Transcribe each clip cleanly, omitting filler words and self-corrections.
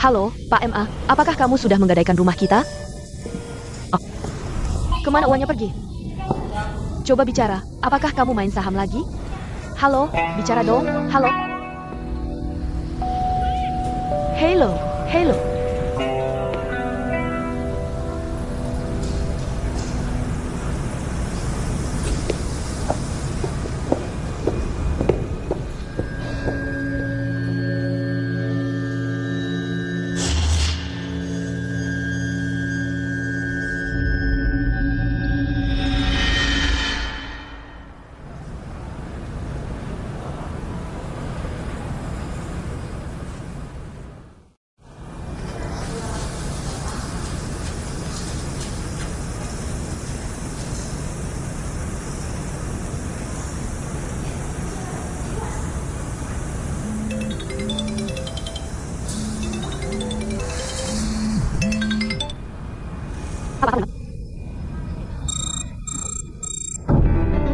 Halo, Pak MA, apakah kamu sudah menggadaikan rumah kita? Oh. Kemana uangnya pergi? Coba bicara, apakah kamu main saham lagi? Halo, bicara dong, halo. Halo, halo.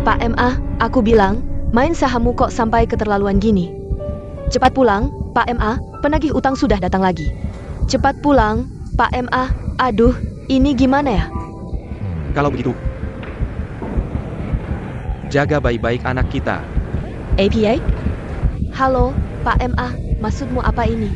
Pak MA, aku bilang, main sahammu kok sampai keterlaluan gini. Cepat pulang, Pak MA, penagih utang sudah datang lagi. Cepat pulang, Pak MA, aduh, ini gimana ya? Kalau begitu, jaga baik-baik anak kita. APA? Halo, Pak MA, maksudmu apa ini?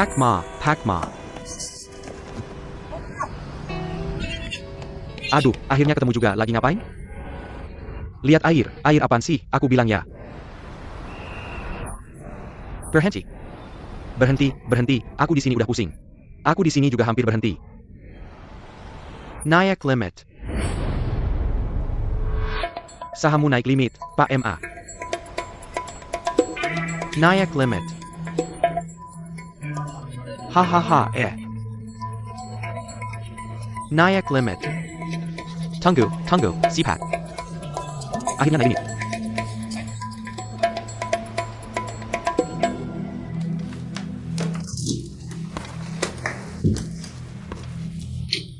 Pakma. Aduh, akhirnya ketemu juga. Lagi ngapain? Lihat air apaan sih? Aku bilang ya. Berhenti. Aku di sini udah pusing. Aku di sini juga hampir berhenti. Naik limit. Sahammu naik limit, Pak MA. Naik limit. Hahaha, Naik limit. Tunggu, sipat. Akhirnya naik limit.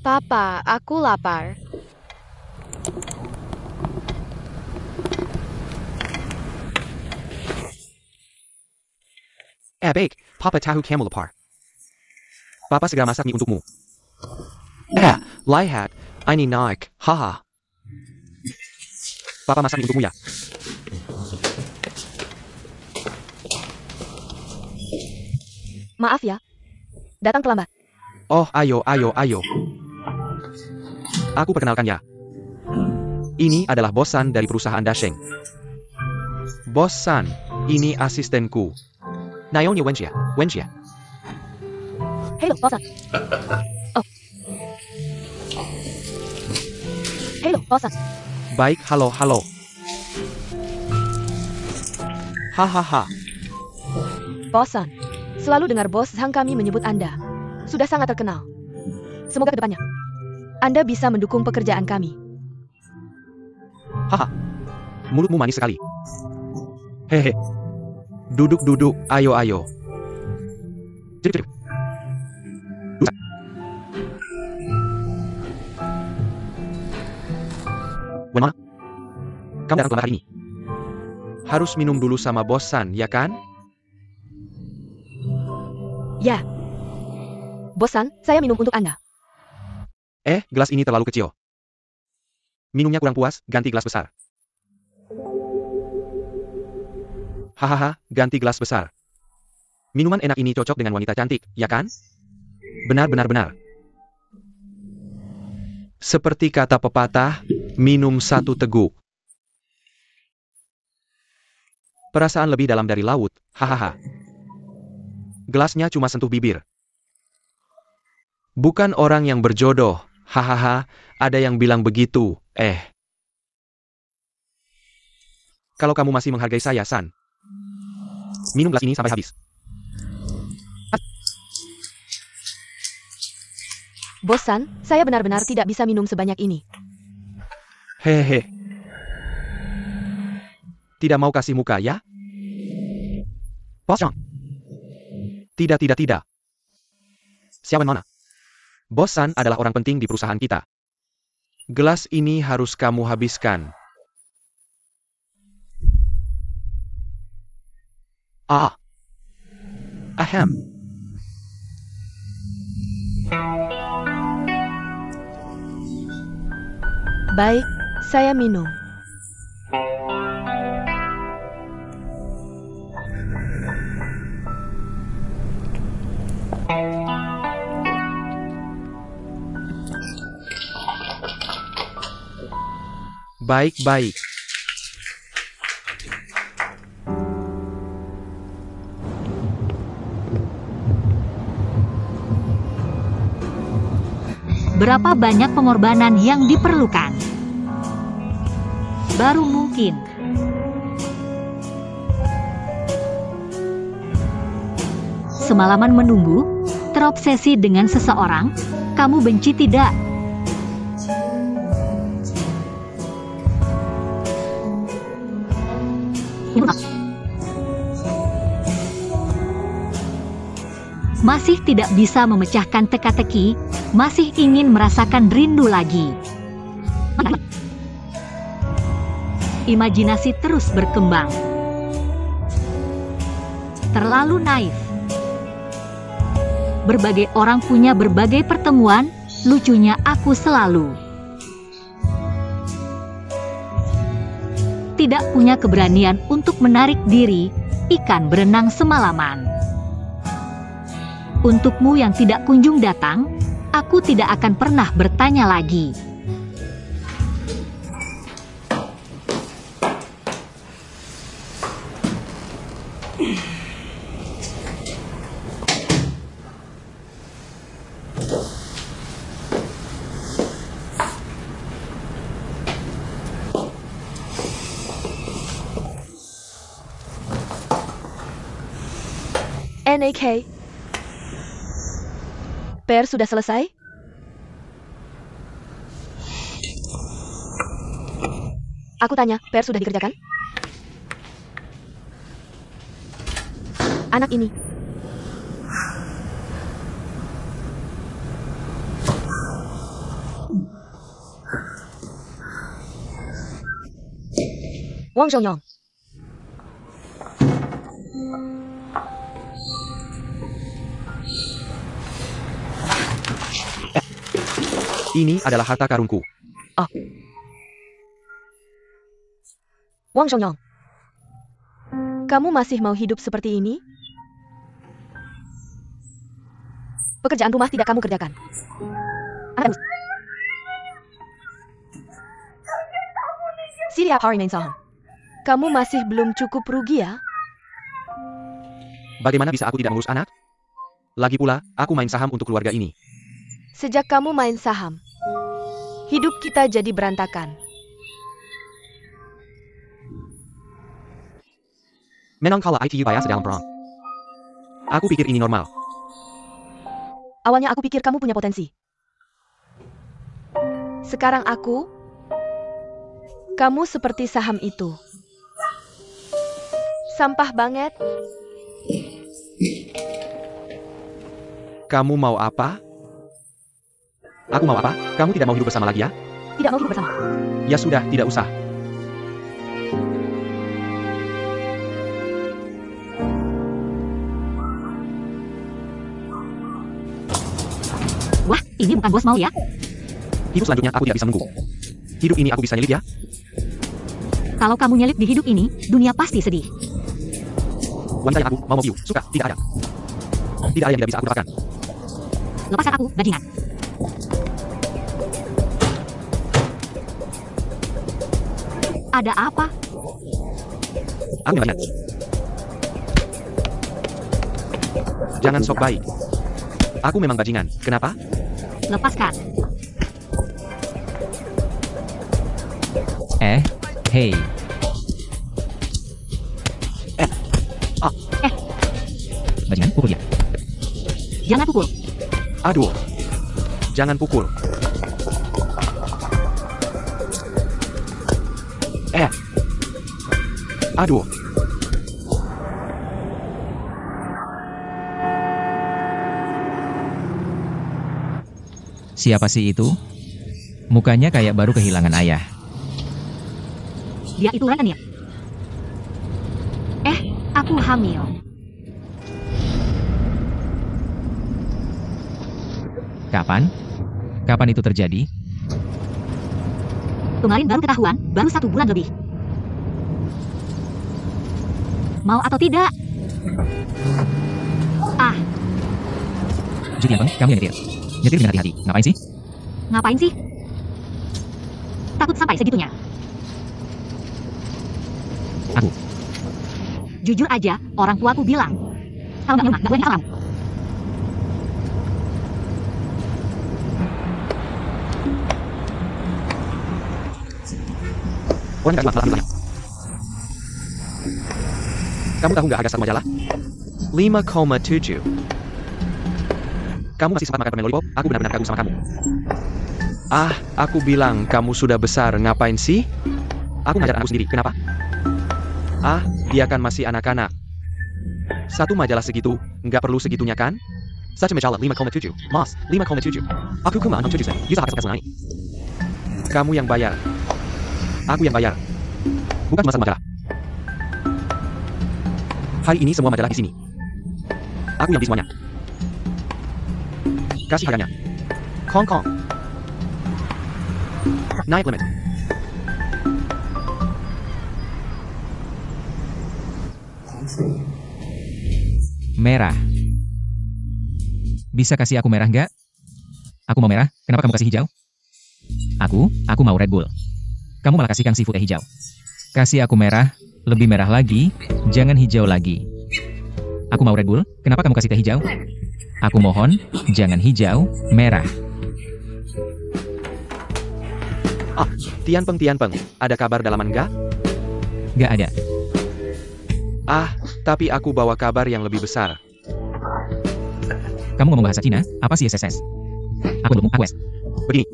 Papa, aku lapar. Baik, Papa tahu kamu lapar. Papa segera masak mie untukmu. Lihat, ini naik, haha. Papa masak mie untukmu ya. Maaf ya, datang terlambat. Oh, ayo. Aku perkenalkan ya. Ini adalah Bosan dari perusahaan Dasheng. Bosan, ini asistenku. Naomi Wenxia. Halo, bosan. Oh. Halo, bosan. Baik, halo. Hahaha. Bosan. Selalu dengar bos sang kami menyebut Anda. Sudah sangat terkenal. Semoga kedepannya Anda bisa mendukung pekerjaan kami. Haha. Mulutmu manis sekali. Hehe. Duduk. Ayo. Cip. Mana? Kamu datang terlambat hari ini. Harus minum dulu sama Bosan, ya kan? Ya. Bosan, saya minum untuk Anda. Gelas ini terlalu kecil. Minumnya kurang puas, ganti gelas besar. Hahaha, ganti gelas besar. Minuman enak ini cocok dengan wanita cantik, ya kan? Benar. Seperti kata pepatah, minum satu teguk. Perasaan lebih dalam dari laut, hahaha. Gelasnya cuma sentuh bibir. Bukan orang yang berjodoh, hahaha, ada yang bilang begitu, Kalau kamu masih menghargai saya, San, minum gelas ini sampai habis. Bos San, saya benar-benar tidak bisa minum sebanyak ini. Hehehe. Tidak mau kasih muka, ya? Bos San. Tidak. Siapa mana? Bos San adalah orang penting di perusahaan kita. Gelas ini harus kamu habiskan. Ahem. Baik, saya minum. Baik. Berapa banyak pengorbanan yang diperlukan? Baru mungkin. Semalaman menunggu, terobsesi dengan seseorang, kamu benci tidak? Masih tidak bisa memecahkan teka-teki, masih ingin merasakan rindu lagi. Imajinasi terus berkembang. Terlalu naif. Berbagai orang punya berbagai pertemuan, lucunya aku selalu tidak punya keberanian untuk menarik diri, ikan berenang semalaman. Untukmu yang tidak kunjung datang, aku tidak akan pernah bertanya lagi. NAK. PR sudah selesai? Aku tanya, PR sudah dikerjakan? Anak ini. Wang Zhongyong. Ini adalah harta karunku. Wang Zhongyong. Kamu masih mau hidup seperti ini? Pekerjaan rumah tidak kamu kerjakan. Siap hari main saham. Kamu masih belum cukup rugi ya? Bagaimana bisa aku tidak mengurus anak? Lagi pula, aku main saham untuk keluarga ini. Sejak kamu main saham, hidup kita jadi berantakan. Menang kalah ITU biasa dalam perang. Aku pikir ini normal. Awalnya aku pikir kamu punya potensi. Sekarang kamu seperti saham itu. Sampah banget. Kamu mau apa? Aku mau apa? Kamu tidak mau hidup bersama lagi ya? Tidak mau hidup bersama. Ya sudah, tidak usah. Wah, ini bukan bos mau ya? Hidup selanjutnya aku tidak bisa menunggu. hidup ini aku bisa nyelip ya? Kalau kamu nyelip di hidup ini, dunia pasti sedih. Wanita yang aku mau piu, suka, tidak ada. Tidak ada yang tidak bisa aku dapatkan. Lepaskan aku, bajingan. Ada apa? Aku yang banyak. Jangan sok baik. Aku memang bajingan. Kenapa? Lepaskan. Hei. Bajingan, pukul dia. Jangan pukul. Aduh. Jangan pukul. Aduh. Siapa sih itu? Mukanya kayak baru kehilangan ayah. Dia itu Rentenir. Aku hamil. Kapan? Kapan itu terjadi? Kemarin baru ketahuan, baru 1 bulan lebih. Mau atau tidak? Ju Tianpeng, kamu yang nyetir. Nyetir dengan hati-hati. Ngapain sih? Ngapain sih? Takut sampai segitunya. Aku. Jujur aja, orang tuaku bilang, kalau nggak rumah, nggak boleh nyasar kamu. Orang nggak masalah misalnya. Kamu tahu nggak harga satu majalah? 5,7. Kamu masih sempat makan permen lollipop? Aku benar-benar kagum sama kamu. Aku bilang kamu sudah besar, ngapain sih? Aku ngajar anakku sendiri, kenapa? Dia kan masih anak-anak. Satu majalah segitu, nggak perlu segitunya kan? Such a majalah 5,7. Mas, 5,7. Aku cuma 6,7 sen. You sahabat sekali. Kamu yang bayar. Aku yang bayar. Bukan cuma satu majalah. Hari ini semua majalah di sini. Aku yang beli semuanya. Kasih harganya. Hong Kong. Naik limit. Merah. Bisa kasih aku merah nggak? Aku mau merah, kenapa kamu kasih hijau? Aku mau Red Bull. Kamu malah kasih Kang Sifu teh hijau. Kasih aku merah, lebih merah lagi, jangan hijau lagi. Aku mau Red Bull, kenapa kamu kasih teh hijau? Aku mohon, jangan hijau, merah. Tianpeng, ada kabar dalaman nggak? Nggak ada. Tapi aku bawa kabar yang lebih besar. Kamu ngomong bahasa Cina, apa sih SSS? Aku S. Begini.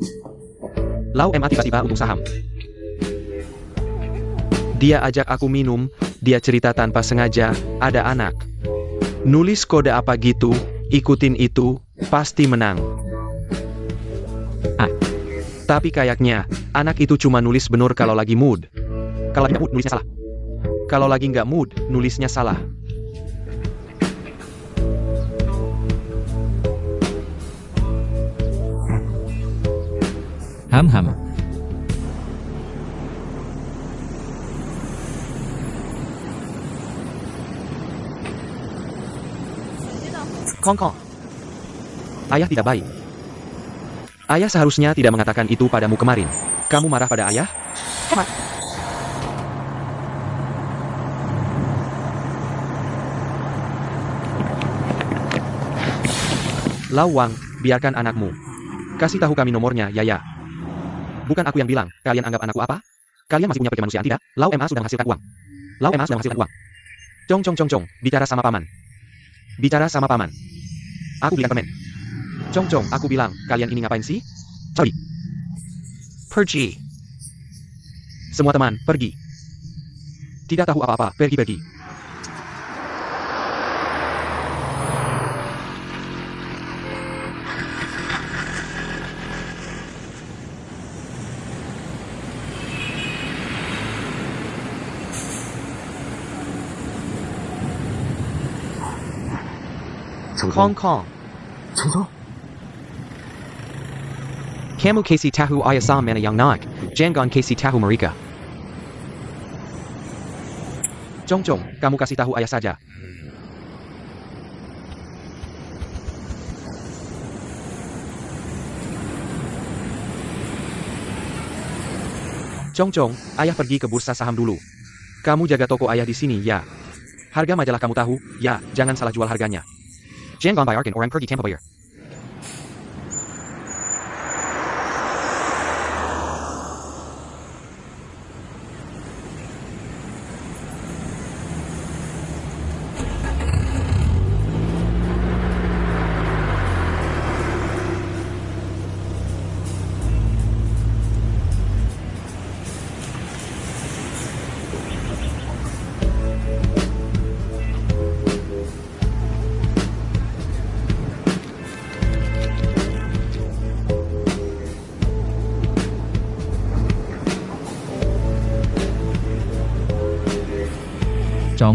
Lau MA tiba-tiba untung saham. Dia ajak aku minum, dia cerita tanpa sengaja, ada anak. Nulis kode apa gitu, ikutin itu, pasti menang. Tapi kayaknya, anak itu cuma nulis bener kalau lagi mood. Kalau lagi nggak mood, nulisnya salah. Kalau lagi nggak mood, nulisnya salah. Ham. Kong. Ayah tidak baik. Ayah seharusnya tidak mengatakan itu padamu kemarin. Kamu marah pada ayah? Lau Wang, biarkan anakmu. Kasih tahu kami nomornya, Yaya. Bukan aku yang bilang, kalian anggap anakku apa? Kalian masih punya kemanusiaan tidak? Lau MA sudah menghasilkan uang. Cong, bicara sama paman. Aku belikan permen. Cong, aku bilang, kalian ini ngapain sih? Pergi. Semua teman, pergi. Tidak tahu apa-apa, pergi. Kong. Kamu kasih tahu ayah sama mana yang naik, jangan kasih tahu mereka. Chong, kamu kasih tahu ayah saja. Chong, ayah pergi ke bursa saham dulu. Kamu jaga toko ayah di sini, ya. Harga majalah kamu tahu, ya, jangan salah jual harganya. Jangan bayarkan orang pergi tanpa bayar.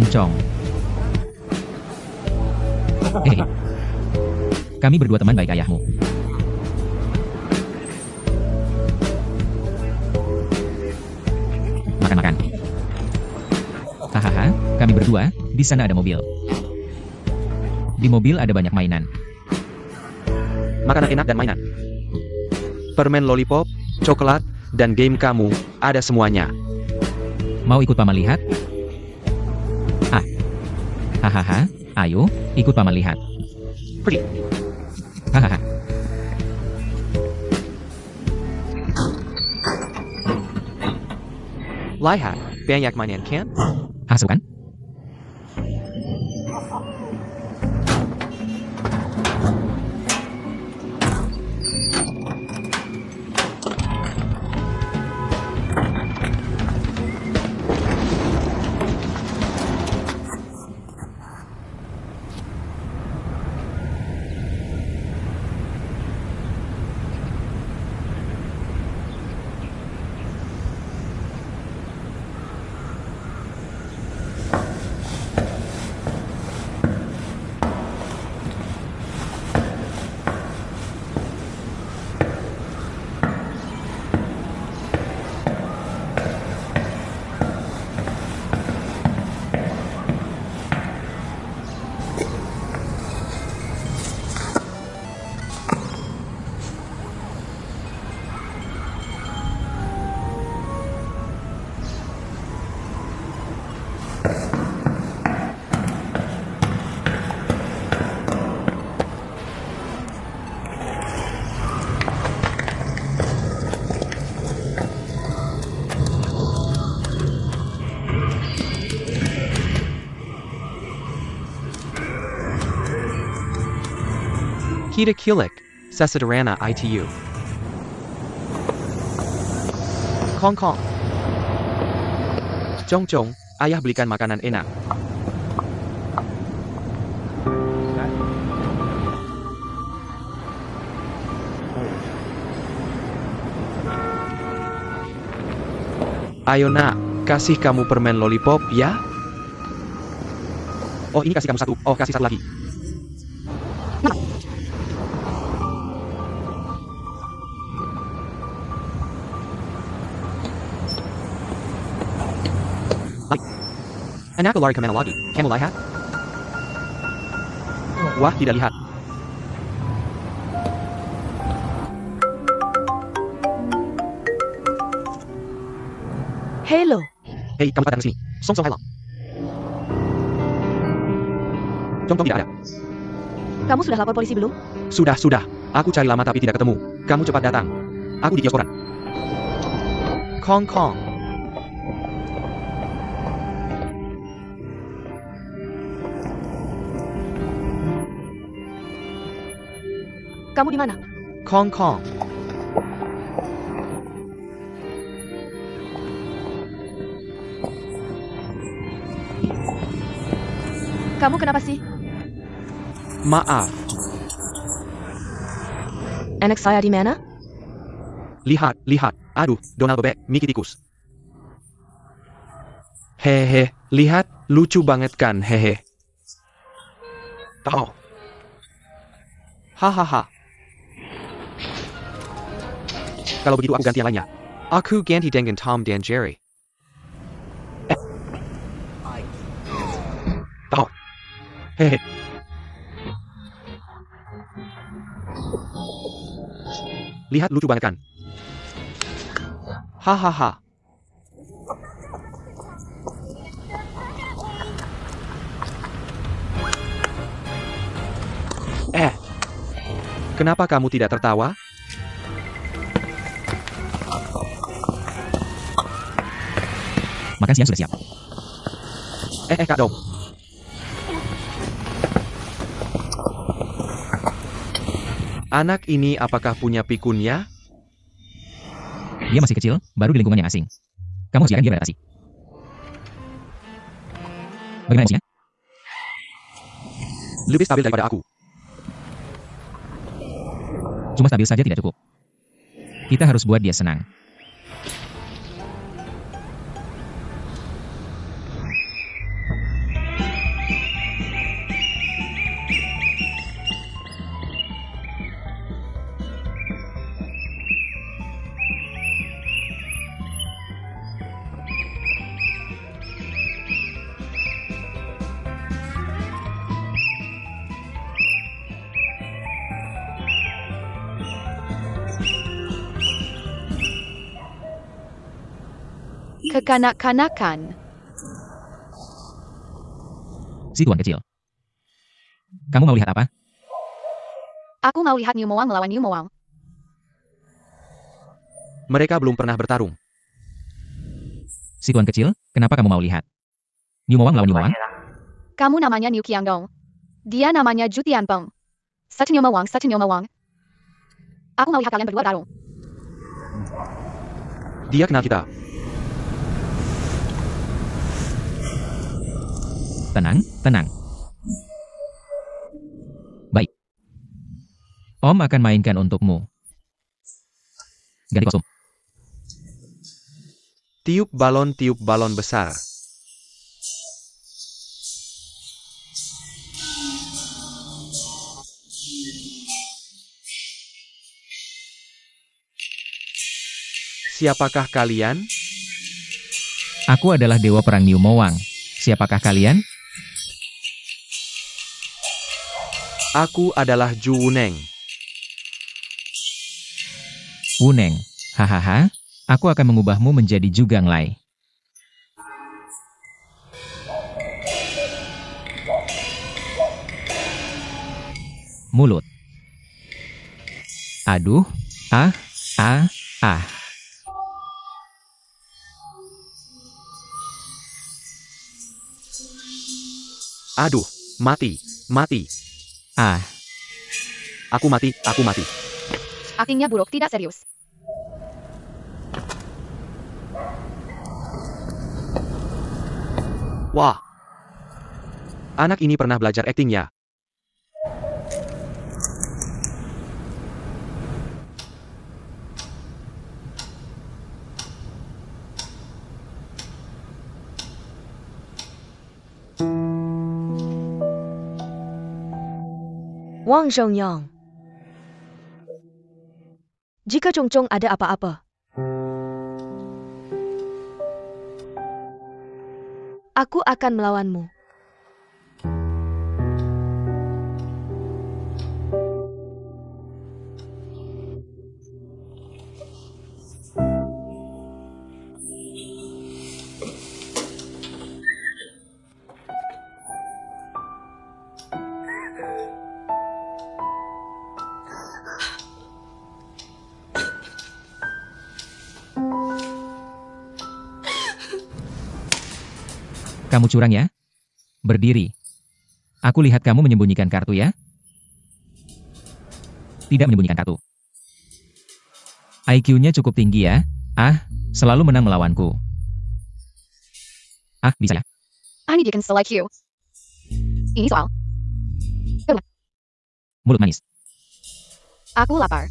Cong. Hehe. Kami berdua teman baik ayahmu. Makan. Hahaha, kami berdua, di sana ada mobil. Di mobil ada banyak mainan. Makanan enak dan mainan. Permen lollipop, coklat, dan game kamu, ada semuanya. Mau ikut paman lihat? Hahaha, ayo, ikut paman lihat. Pergi. Hahaha. Lihat, banyak mainan kan? Hasil kan? Kita kilik, sesederhana itu. Kong. Chong, ayah belikan makanan enak. Ayo nak, kasih kamu permen lollipop ya. Oh ini kasih kamu satu, oh kasih satu lagi. Anak lari kemana lagi? Kamu lihat? Wah, tidak lihat. Hello. Hei, kamu datang ke sini. Song halang. Chong tidak ada. Kamu sudah lapor polisi belum? Sudah. Aku cari lama tapi tidak ketemu. Kamu cepat datang. Aku di kios koran. Kong. Kamu di mana? Kong. Kamu kenapa sih? Maaf. Anak saya di mana? Lihat. Aduh, Donald bebek, Mickey tikus. Hehe, lihat, lucu banget kan, hehe. Oh. Hahaha. Kalau begitu aku ganti yang lainnya. Aku ganti dengan Tom dan Jerry. Oh. Hehe. Lihat lucu banget kan? Hahaha. Kenapa kamu tidak tertawa? Makan siang sudah siap. Kak dong. Anak ini apakah punya pikunnya? Dia masih kecil, baru di lingkungan yang asing. Kamu harus biarkan dia beradaptasi. Bagaimana emosinya? Lebih stabil daripada aku. Cuma stabil saja tidak cukup. Kita harus buat dia senang. Kekanak-kanakan. Si tuan kecil. Kamu mau lihat apa? Aku mau lihat New Moang melawan New Moang. Mereka belum pernah bertarung. Si tuan kecil, kenapa kamu mau lihat? New Moang lawan New Moang? Kamu namanya New Qiangdong. Dia namanya Zhu Tianpeng. Satu New Moang, satu New Moang. Aku mau lihat kalian berdua bertarung. Dia kenal kita. Tenang, tenang. Baik. Om akan mainkan untukmu. Ganti kostum. Tiup balon besar. Siapakah kalian? Aku adalah dewa perang New Moang. Siapakah kalian? Aku adalah Zhu Wuneng. Wuneng. Hahaha. Aku akan mengubahmu menjadi Zhu Ganglai. Mulut. Aduh. Ah. Aduh, mati. Ah. Aku mati. Aktingnya buruk, tidak serius. Wah. Anak ini pernah belajar aktingnya. Wang Zhengyang. Jika Chongchong ada apa-apa, aku akan melawanmu. Kamu curang ya? Berdiri. Aku lihat kamu menyembunyikan kartu ya? Tidak menyembunyikan kartu. IQ-nya cukup tinggi ya? Ah, selalu menang melawanku. Ah, bisa ya? I need to select you. Ini soal. Mulut manis. Aku lapar.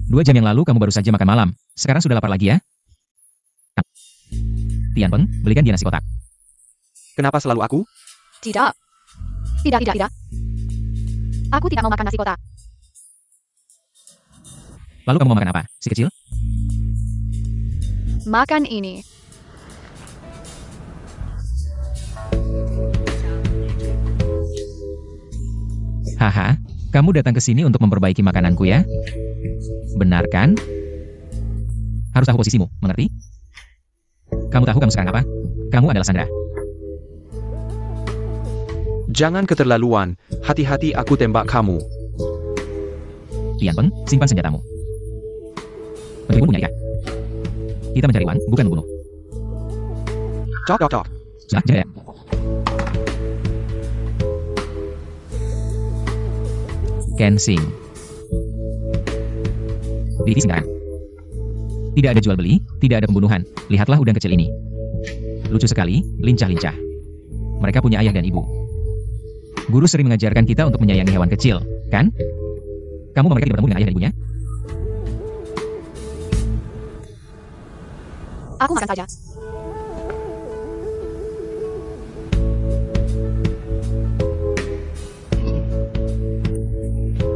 2 jam yang lalu kamu baru saja makan malam. Sekarang sudah lapar lagi ya? Tianpeng, belikan dia nasi kotak. Kenapa selalu aku? Tidak. Tidak. Aku tidak mau makan nasi kotak. Lalu kamu mau makan apa, si kecil? Makan ini. Haha, kamu datang ke sini untuk memperbaiki makananku ya? Benar kan? Harus tahu posisimu, mengerti? Kamu tahu kamu sekarang apa? Kamu adalah Sandra. Jangan keterlaluan, hati-hati aku tembak kamu. Tian Peng, simpan senjatamu. Meskipun punya ikan. Kita mencari uang, bukan membunuh. Cok cok cok. Sudah, jeda. Kensing. Divisi Singgaran. Tidak ada jual beli, tidak ada pembunuhan. Lihatlah udang kecil ini. Lucu sekali, lincah-lincah. Mereka punya ayah dan ibu. Guru sering mengajarkan kita untuk menyayangi hewan kecil, kan? Kamu mau mereka bertemu dengan ayah dan ibunya? Aku makan saja.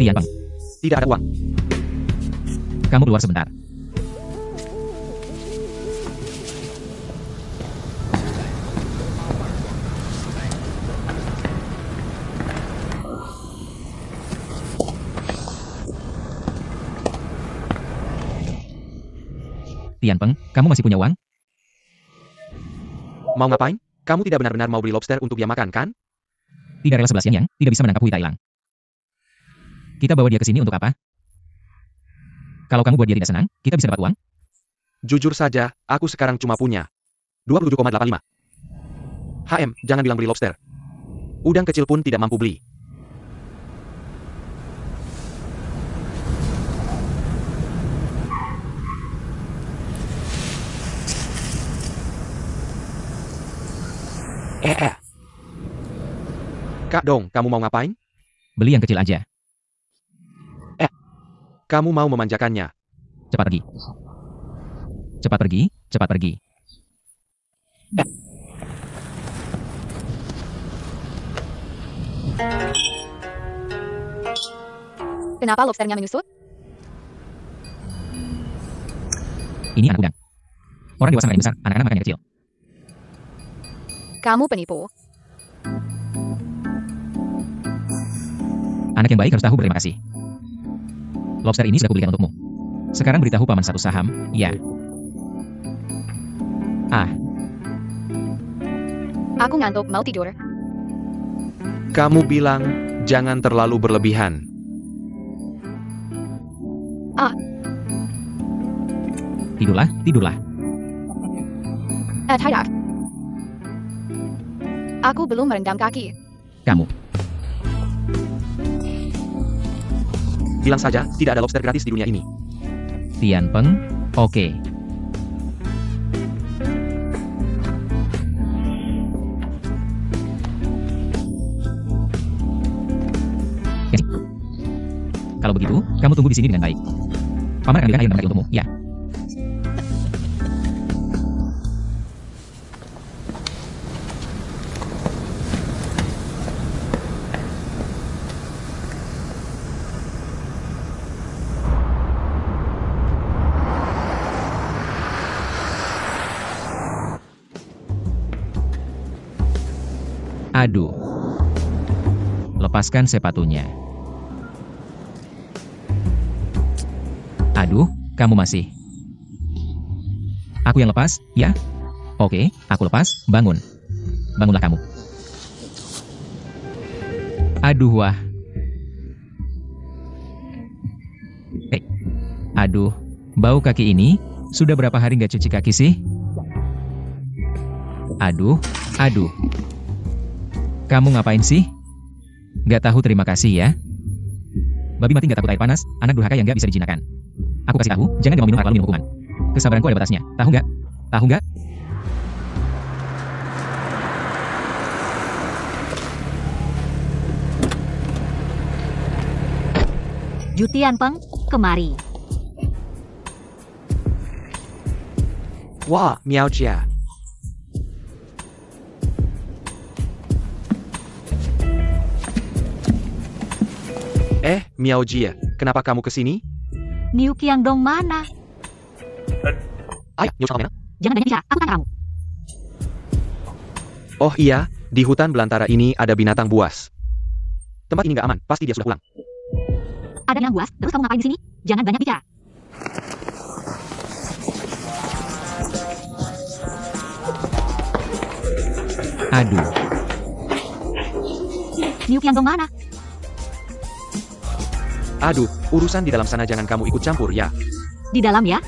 Tian Peng, Tidak ada uang. kamu keluar sebentar. Tian Peng, kamu masih punya uang? Mau ngapain? Kamu tidak benar-benar mau beli lobster untuk dia makan, kan? Tidak rela 11 yang tidak bisa menangkap Hui Tailang. Kita bawa dia ke sini untuk apa? Kalau kamu buat dia tidak senang, kita bisa dapat uang? Jujur saja, aku sekarang cuma punya 27,85. Jangan bilang beli lobster. Udang kecil pun tidak mampu beli. Kak Dong, kamu mau ngapain? Beli yang kecil aja. Kamu mau memanjakannya. Cepat pergi. Cepat pergi, cepat pergi. Kenapa lobsternya menyusut? Ini anak udang. Orang dewasa makan yang besar, anak-anak makan yang kecil. Kamu penipu. Anak yang baik harus tahu berterima kasih. Lobster ini sudah kubelikan untukmu. Sekarang beritahu paman satu saham, ya. Aku ngantuk, mau tidur. Kamu bilang, jangan terlalu berlebihan. Tidurlah, tidurlah. Tidak. Aku belum merendam kaki. Kamu. Bilang saja, tidak ada lobster gratis di dunia ini. Tian Peng, oke. Kalau begitu, kamu tunggu di sini dengan baik. Paman akan berikan air dan untukmu, ya. Aduh. Lepaskan sepatunya. Aduh, kamu masih. Aku yang lepas, ya? Oke, aku lepas, bangun. Bangunlah kamu. Aduh, wah. Aduh, bau kaki ini, sudah berapa hari nggak cuci kaki sih? Aduh, aduh. Kamu ngapain sih? Nggak tahu terima kasih ya? Babi mati nggak takut air panas, anak durhaka yang nggak bisa dijinakan. Aku kasih tahu, jangan mau minum air lalu minum hukuman. Kesabaranku ada batasnya, tahu nggak? Tahu nggak? Ju Tian Peng, kemari. Wah, Miao Jia. Miao Jia, kenapa kamu ke sini? Niu Qiangdong mana? Ayo, nyusul sama Mena. Jangan banyak bicara, aku tanya kamu. Oh iya, di hutan belantara ini ada binatang buas. Tempat ini nggak aman, pasti dia sudah pulang. Ada yang buas, terus kamu ngapain di sini? Jangan banyak bicara. Aduh, Niu Qiangdong mana? Aduh, urusan di dalam sana jangan kamu ikut campur ya. Di dalam ya?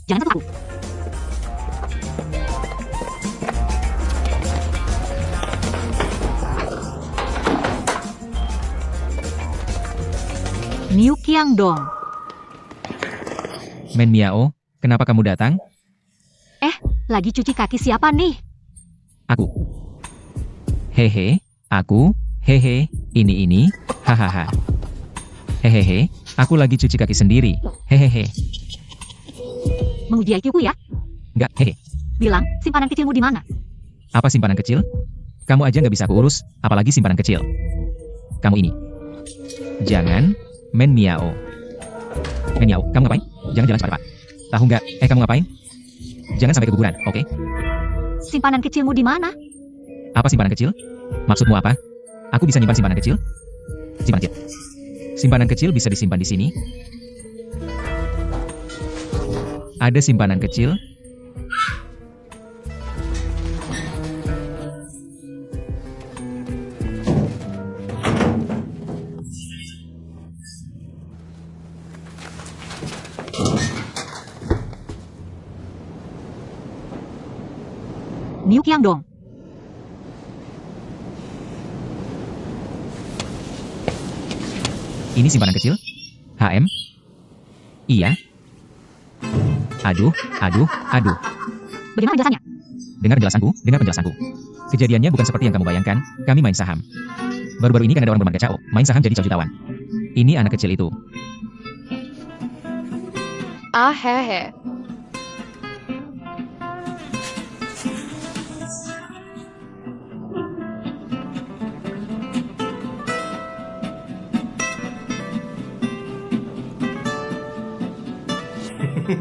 Jangan sentuh aku. Niu Qiangdong. Men Miao, kenapa kamu datang? Lagi cuci kaki siapa nih? Aku. Hehe, aku. Hehe, ini. Hahaha. Hehehe, aku lagi cuci kaki sendiri. Hehehe. Menguji IQ-ku ya? Enggak, hehe. Bilang, simpanan kecilmu di mana? Apa simpanan kecil? Kamu aja nggak bisa aku urus, apalagi simpanan kecil. Kamu ini. Jangan, Men Miao. Men Miao, kamu ngapain? Jangan jalan cepat, Pak. Tahu nggak? Kamu ngapain? Jangan sampai keguguran, oke? Simpanan kecilmu di mana? Apa simpanan kecil? Maksudmu apa? Aku bisa nyimpan simpanan kecil? Simpanan kecil. Simpanan kecil bisa disimpan di sini. Ada simpanan kecil. Niu Qiangdong. Ini simpanan kecil? HM? Iya. Aduh. Bagaimana jelasannya? Dengar penjelasanku. Kejadiannya bukan seperti yang kamu bayangkan, kami main saham. Baru-baru ini kan ada orang bermarga Cao, main saham jadi jutawan. Ini anak kecil itu. Ah hehe.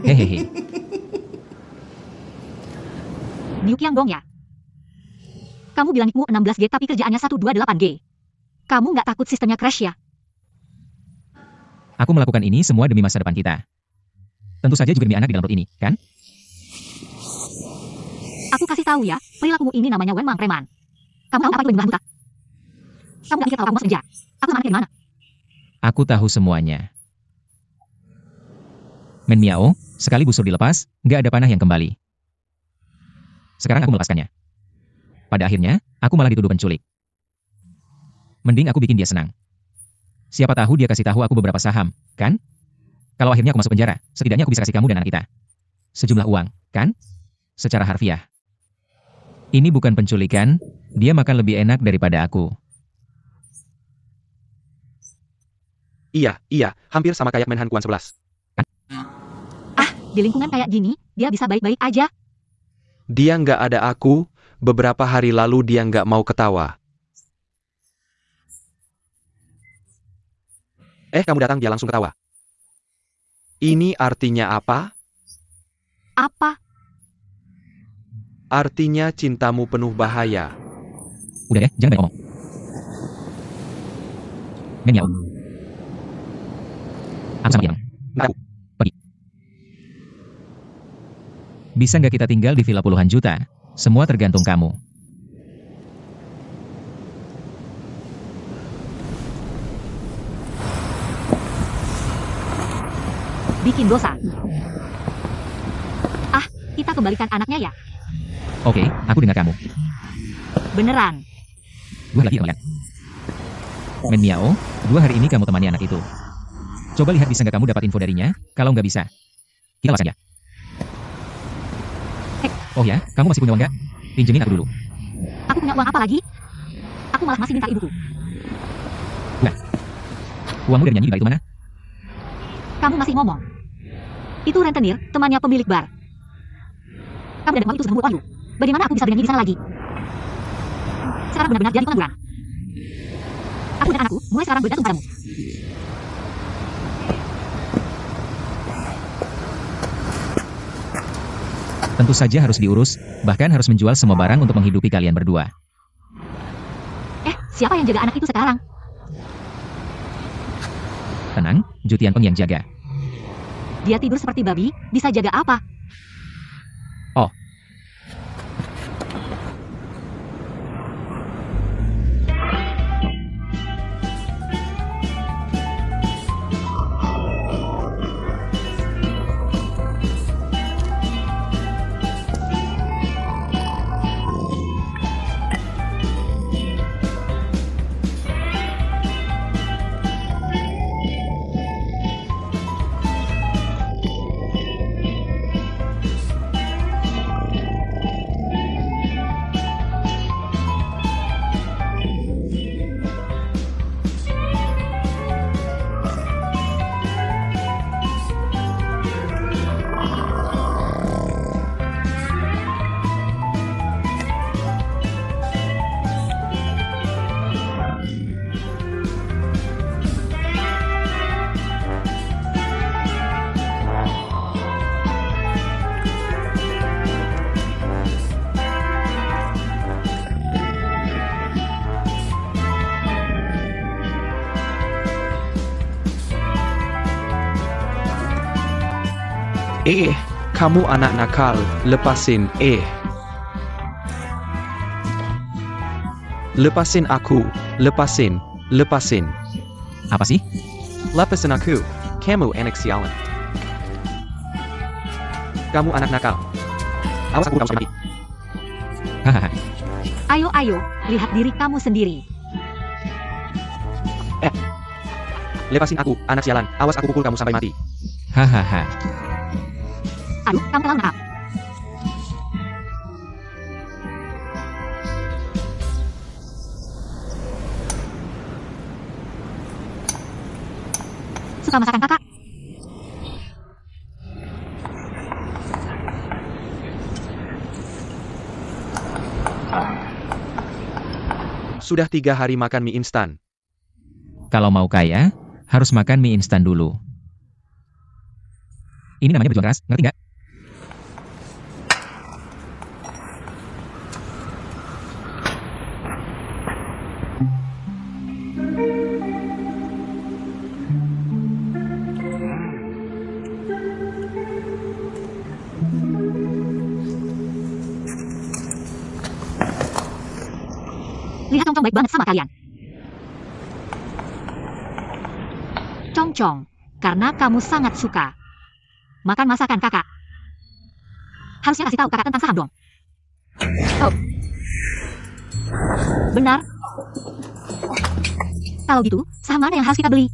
Hehehe. Niu Qiangdong ya? Kamu bilang nickmu 16G tapi kerjaannya 128G. Kamu nggak takut sistemnya crash ya? Aku melakukan ini semua demi masa depan kita. Tentu saja juga demi anak di dalam perut ini, kan? Aku kasih tahu ya, perilakumu ini namanya Wen Mang Preman. Kamu tahu apa itu Wen Mang Buta? Kamu nggak pikir kalau aku mau kerja? Aku sama dari mana? Aku tahu semuanya. Men Miao, sekali busur dilepas, nggak ada panah yang kembali. Sekarang aku melepaskannya. Pada akhirnya, aku malah dituduh penculik. Mending aku bikin dia senang. Siapa tahu dia kasih tahu aku beberapa saham, kan? Kalau akhirnya aku masuk penjara, setidaknya aku bisa kasih kamu dan anak kita sejumlah uang, kan? Secara harfiah. Ini bukan penculikan, dia makan lebih enak daripada aku. Iya, hampir sama kayak Menhan Kuan 11. Di lingkungan kayak gini, dia bisa baik-baik aja. Dia nggak ada aku, beberapa hari lalu dia nggak mau ketawa. Kamu datang dia langsung ketawa. Ini artinya apa? Apa? Artinya cintamu penuh bahaya. Udah ya, jangan banyak ngomong. Men Miao. Aku sama Yang. Nggak aku. Pergi. Bisa nggak kita tinggal di villa puluhan juta? Semua tergantung kamu. Bikin dosa. Kita kembalikan anaknya ya? Oke, aku dengar kamu. Beneran. 2 lagi kalian. Men Miao, 2 hari ini kamu temani anak itu. Coba lihat bisa nggak kamu dapat info darinya. Kalau nggak bisa, kita lepas aja. Oh ya, kamu masih punya uang nggak? Pinjemin aku dulu. Aku punya uang apa lagi? Aku malah masih minta ibuku. Nah, uangmu dari nyanyi di bar itu mana? Kamu masih ngomong. Itu rentenir, temannya pemilik bar. Kamu dan uang itu sudah membuat Wahyu. Bagaimana aku bisa bernyanyi di sana lagi? Sekarang benar-benar jadi pengangguran. Aku dan anakku mulai sekarang bergantung padamu. Tentu saja harus diurus, bahkan harus menjual semua barang untuk menghidupi kalian berdua. Siapa yang jaga anak itu sekarang? Tenang, Ju Tianpeng yang jaga. Dia tidur seperti babi, bisa jaga apa? Oh. Kamu anak nakal, lepasin, Lepasin aku, lepasin. Apa sih? Lepasin aku, kamu anak sialan. Kamu anak nakal. Awas aku kamu sampai mati. Hahaha. Ayo, lihat diri kamu sendiri. Lepasin aku, anak sialan. Awas aku pukul kamu sampai mati. Hahaha. Aduh, kamu terlalu nakal. Suka masakan kakak? Sudah 3 hari makan mie instan. Kalau mau kaya, harus makan mie instan dulu. Ini namanya berjuang keras, ngerti nggak? Lihat Cong-Cong baik banget sama kalian. Cong-Cong, karena kamu sangat suka makan masakan kakak. Harusnya kasih tahu kakak tentang saham dong. Oh. Benar. Kalau gitu, saham mana yang harus kita beli?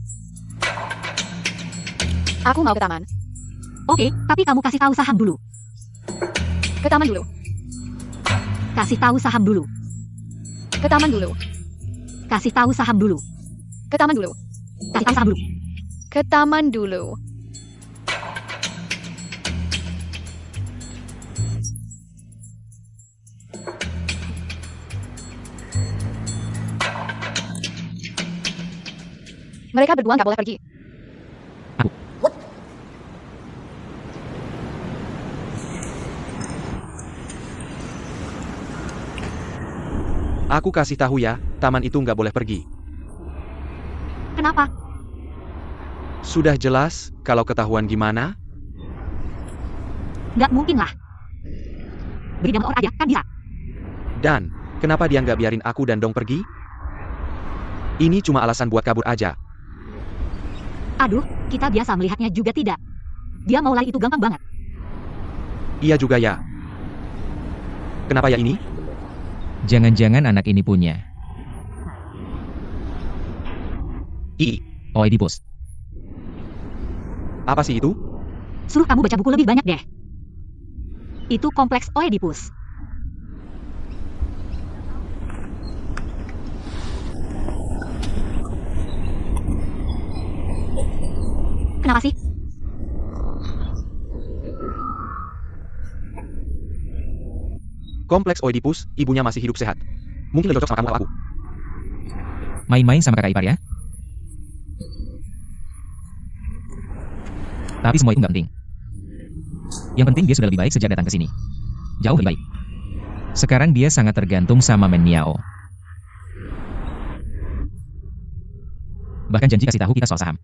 Aku mau ke taman. Oke, tapi kamu kasih tahu saham dulu. Ke taman dulu. Kasih tahu saham dulu. Ke taman dulu. Kasih tahu saham dulu. Ke taman dulu. Kasih tahu saham dulu. Ke taman dulu. Mereka berdua nggak boleh pergi. Aku kasih tahu ya, taman itu nggak boleh pergi. Kenapa? Sudah jelas, kalau ketahuan gimana? Nggak mungkin lah. Beri dia motor aja, kan bisa. Dan, kenapa dia nggak biarin aku dan Dong pergi? Ini cuma alasan buat kabur aja. Aduh, kita biasa melihatnya juga tidak. Dia mau lari itu gampang banget. Iya juga ya. Kenapa ya ini? Jangan-jangan anak ini punya Oedipus. Apa sih itu? Suruh kamu baca buku lebih banyak deh. Itu kompleks Oedipus. Kenapa sih? Kompleks Oedipus, ibunya masih hidup sehat. Mungkin lebih cocok sama kamu atau aku. Main-main sama kakak ipar ya. Tapi semua itu nggak penting. Yang penting dia sudah lebih baik sejak datang ke sini. jauh lebih baik. Sekarang dia sangat tergantung sama Men Miao. Bahkan janji kasih tahu kita soal saham.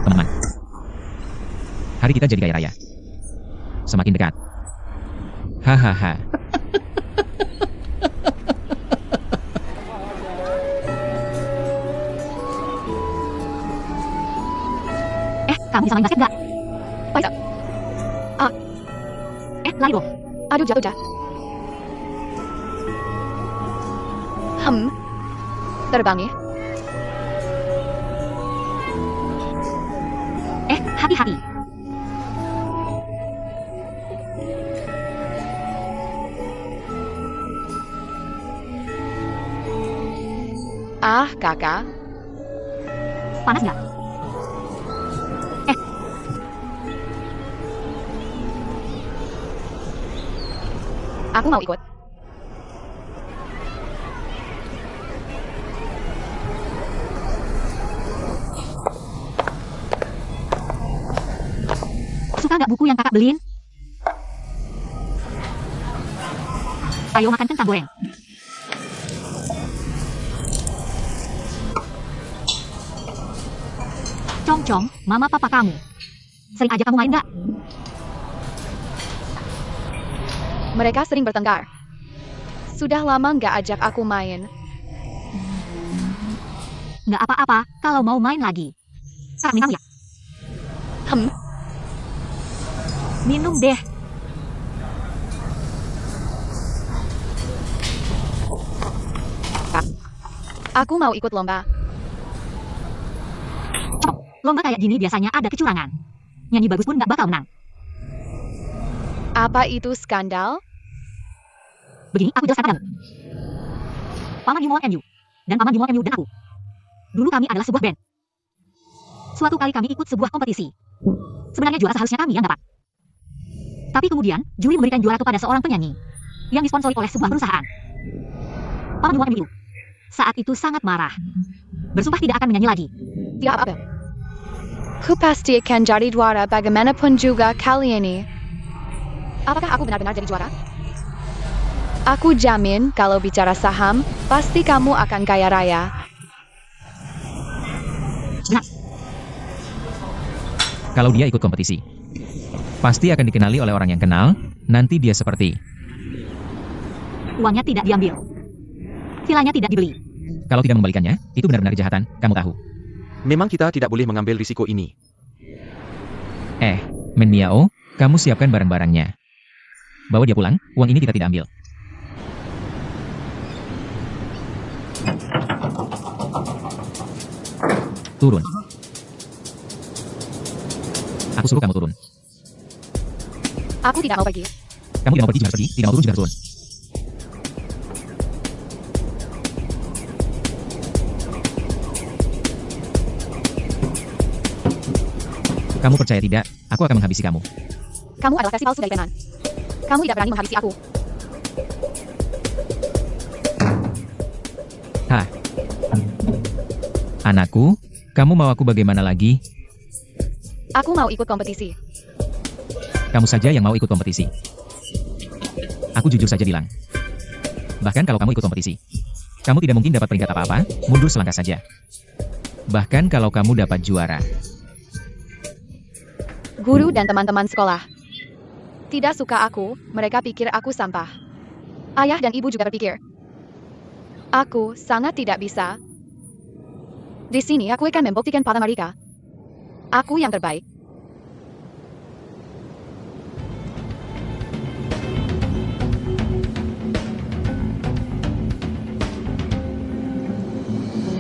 Teman, hari kita jadi kaya raya. Semakin dekat. Hahaha. Kamu bisa main basket nggak? Bisa. Lari dong. Aduh, jatuh. Terbang ya. Hati-hati. Kakak. Panas nggak? Aku mau ikut. Suka nggak buku yang kakak beliin? Ayo makan kentang goreng. Cong-cong, mama papa kamu. Sering ajak kamu main nggak? Mereka sering bertengkar. Sudah lama nggak ajak aku main. Nggak apa-apa, kalau mau main lagi. Kakak minum ya? Minum deh. Aku mau ikut lomba. Lomba kayak gini biasanya ada kecurangan. Nyanyi bagus pun nggak bakal menang. Apa itu skandal? Begini, aku jelaskan padamu. Paman Yumon MU, dan Paman Yumon MU dan aku. Dulu kami adalah sebuah band. Suatu kali kami ikut sebuah kompetisi. Sebenarnya juara seharusnya kami yang dapat. Tapi kemudian, juri memberikan juara kepada seorang penyanyi yang disponsori oleh sebuah perusahaan. Paman Yumon MU saat itu sangat marah. Bersumpah tidak akan menyanyi lagi. Tidak apa-apa. Ku pasti akan jadi juara bagaimanapun juga kali ini. Apakah aku benar-benar jadi juara? Aku jamin kalau bicara saham, pasti kamu akan kaya raya. Benar. Kalau dia ikut kompetisi, pasti akan dikenali oleh orang yang kenal, nanti dia seperti. Uangnya tidak diambil. Vilanya tidak dibeli. Kalau tidak mengembalikannya, itu benar-benar kejahatan, kamu tahu. Memang kita tidak boleh mengambil risiko ini. Men Miao, kamu siapkan barang-barangnya. Bawa dia pulang, uang ini kita tidak ambil. Turun. Aku suruh kamu turun. Aku tidak mau pergi. Kamu tidak mau pergi juga harus pergi, tidak mau turun juga harus turun. Kamu percaya tidak, aku akan menghabisi kamu. Kamu adalah versi palsu dari teman. Kamu tidak berani menghabisi aku. Hah? Anakku, kamu mau aku bagaimana lagi? Aku mau ikut kompetisi. Kamu saja yang mau ikut kompetisi. Aku jujur saja bilang. Bahkan kalau kamu ikut kompetisi, kamu tidak mungkin dapat peringkat apa-apa, mundur selangkah saja. Bahkan kalau kamu dapat juara. Guru dan teman-teman sekolah tidak suka aku, mereka pikir aku sampah. Ayah dan ibu juga berpikir aku sangat tidak bisa. Di sini aku akan membuktikan pada mereka aku yang terbaik.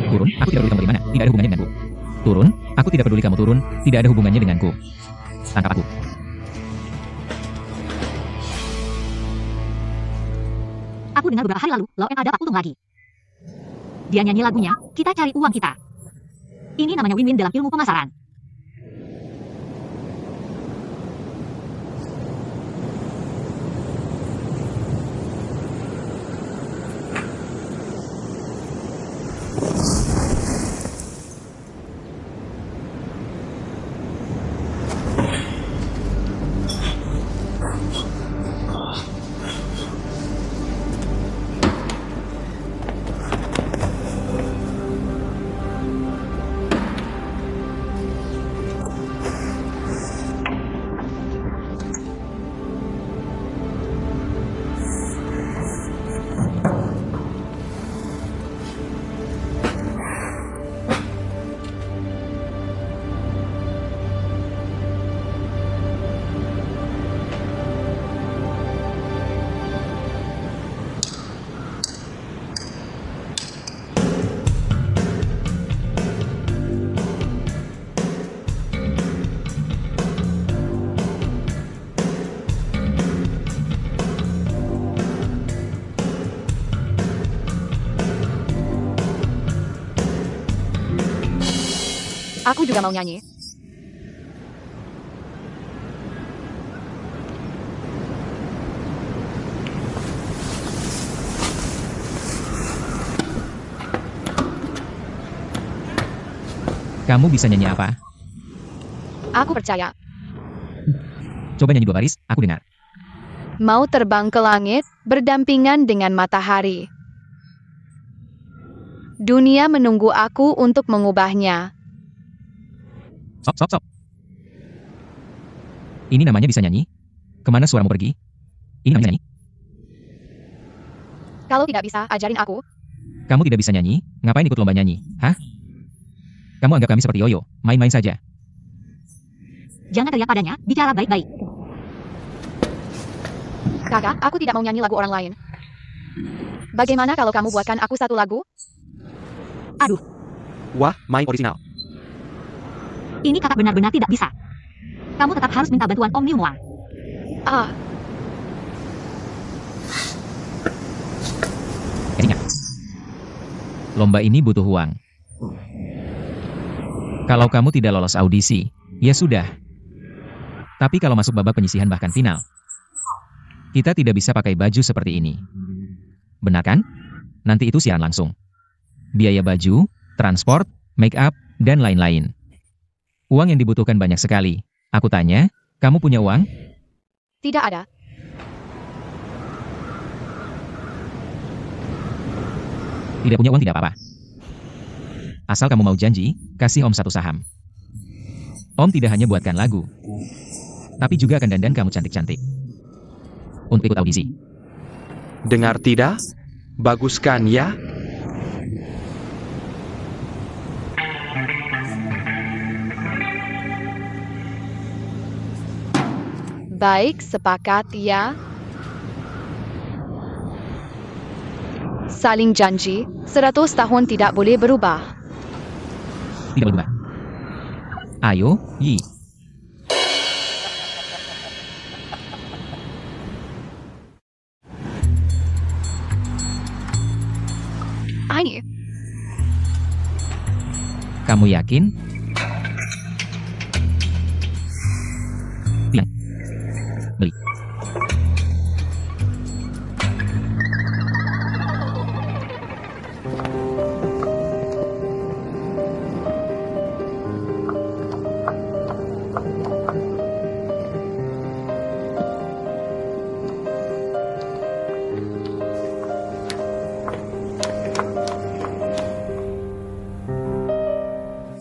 Turun, aku tidak peduli kamu di mana, tidak ada hubungannya denganku. Turun, aku tidak peduli kamu turun, tidak ada hubungannya denganku. Tangkap aku. Aku dengar beberapa hari lalu, Loen ada Pak Utung lagi. Dia nyanyi lagunya, kita cari uang kita. Ini namanya win-win dalam ilmu pemasaran. Aku juga mau nyanyi. Kamu bisa nyanyi apa? Aku percaya. Coba nyanyi 2 baris, aku dengar. Mau terbang ke langit, berdampingan dengan matahari. Dunia menunggu aku untuk mengubahnya. Stop, stop, stop. Ini namanya bisa nyanyi? Kemana suaramu pergi? Ini namanya nyanyi? Kalau tidak bisa, ajarin aku. Kamu tidak bisa nyanyi? Ngapain ikut lomba nyanyi? Hah? Kamu anggap kami seperti Yoyo, main-main saja. Jangan teriak padanya, bicara baik-baik. Kakak, aku tidak mau nyanyi lagu orang lain. Bagaimana kalau kamu buatkan aku satu lagu? Aduh, Wah, main orisinal. ini kakak benar-benar tidak bisa. Kamu tetap harus minta bantuan Om Milmoang. Ah, Ingat. Lomba ini butuh uang. Kalau kamu tidak lolos audisi, ya sudah. Tapi kalau masuk babak penyisihan bahkan final, kita tidak bisa pakai baju seperti ini. Benar kan? Nanti itu siaran langsung. Biaya baju, transport, make up, dan lain-lain. Uang yang dibutuhkan banyak sekali. Aku tanya, kamu punya uang? tidak ada. Tidak punya uang tidak apa-apa. Asal kamu mau janji, kasih Om 1 saham. Om tidak hanya buatkan lagu, tapi juga akan dandan kamu cantik-cantik. Untuk ikut audisi. Dengar tidak? Bagus kan ya? Baik, sepakat ya. Saling janji, 100 tahun tidak boleh berubah. Tidak berubah. Ayo, Yi. Ini, Kamu yakin? Bilang. Beli.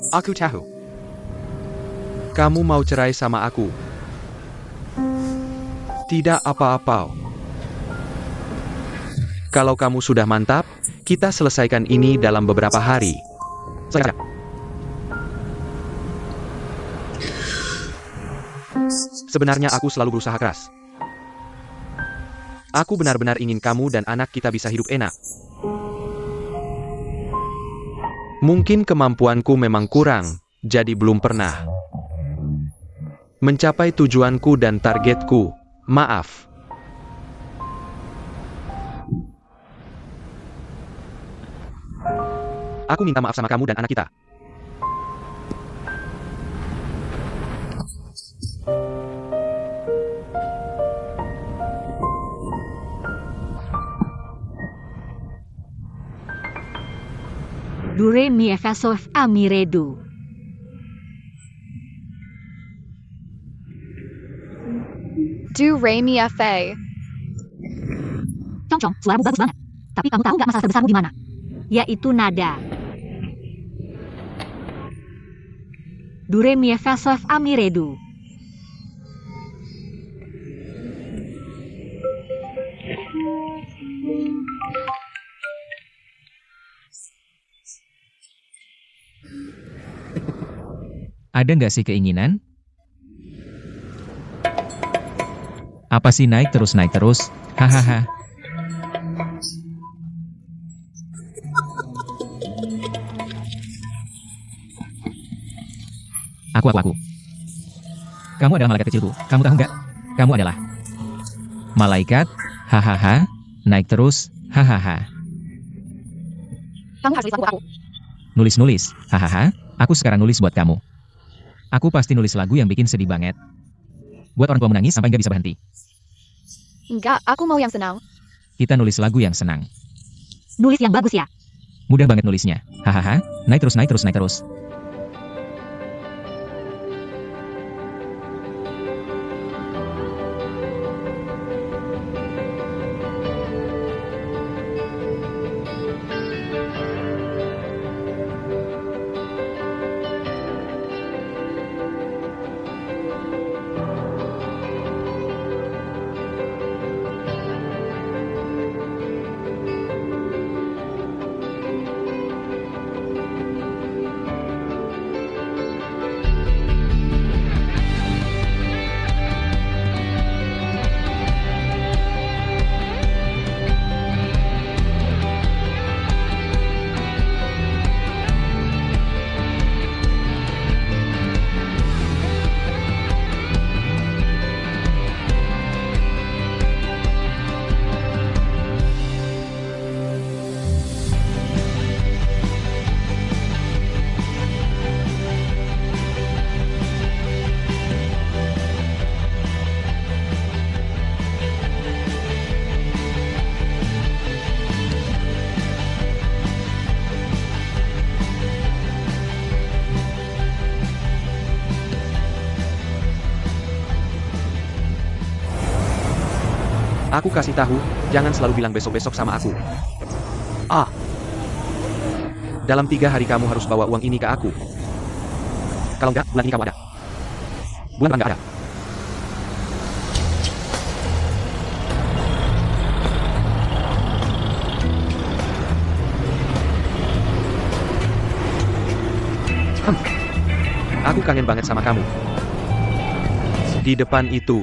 Aku tahu. Kamu mau cerai sama aku. Tidak apa-apa. Kalau kamu sudah mantap, kita selesaikan ini dalam beberapa hari. Selesai. Sebenarnya aku selalu berusaha keras. Aku benar-benar ingin kamu dan anak kita bisa hidup enak. Mungkin kemampuanku memang kurang, jadi belum pernah mencapai tujuanku dan targetku. Maaf. Aku minta maaf sama kamu dan anak kita. Do re mi fa sol fa mi re do. do re mi fa. Cong-cong, suaramu bagus banget. Tapi kamu tahu nggak masalah terbesarmu di mana? Yaitu nada. Do re mi fa sol fa mi re do. Ada nggak sih keinginan? Apa sih naik terus naik terus? Hahaha. Aku. Kamu adalah malaikat kecilku. Kamu tahu nggak? Kamu adalah malaikat. Hahaha. Naik terus. Hahaha. Kamu harus lagu aku. Nulis-nulis, hahaha, aku sekarang nulis buat kamu. Aku pasti nulis lagu yang bikin sedih banget. Buat orang tua menangis sampai nggak bisa berhenti. Enggak, aku mau yang senang. Kita nulis lagu yang senang. Nulis yang bagus ya. Mudah banget nulisnya. Hahaha, naik terus, naik terus, naik terus. Aku kasih tahu, jangan selalu bilang besok-besok sama aku. Ah. Dalam 3 hari kamu harus bawa uang ini ke aku. Kalau enggak, bulan ini kamu ada. Bulan depan enggak ada. Aku kangen banget sama kamu. Di depan itu.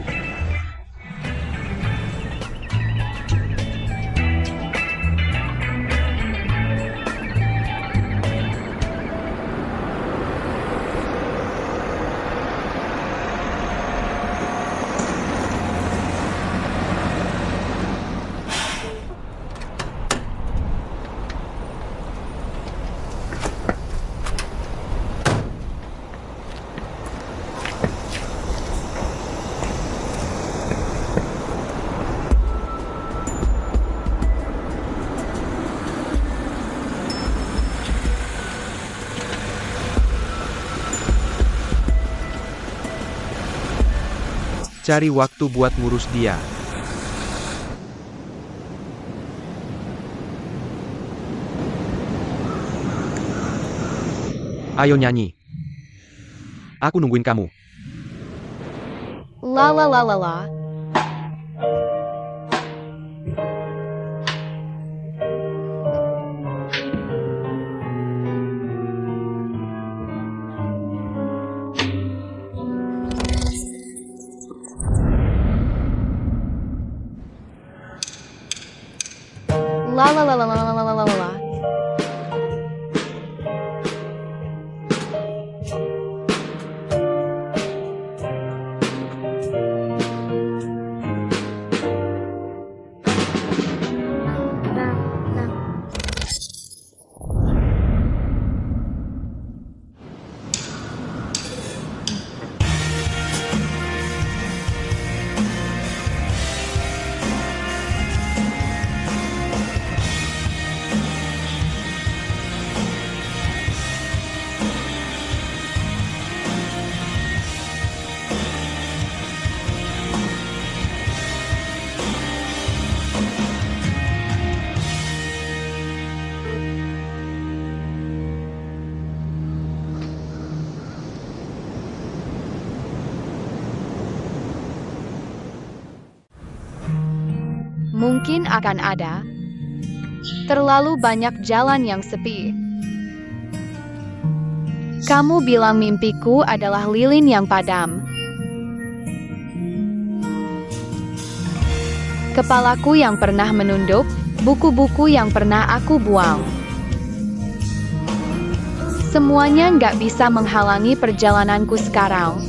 Cari waktu buat ngurus dia. Ayo nyanyi. Aku nungguin kamu. La la la la la. La la la la la la la la la la. Mungkin akan ada terlalu banyak jalan yang sepi. Kamu bilang mimpiku adalah lilin yang padam. Kepalaku yang pernah menunduk, buku-buku yang pernah aku buang. Semuanya nggak bisa menghalangi perjalananku sekarang.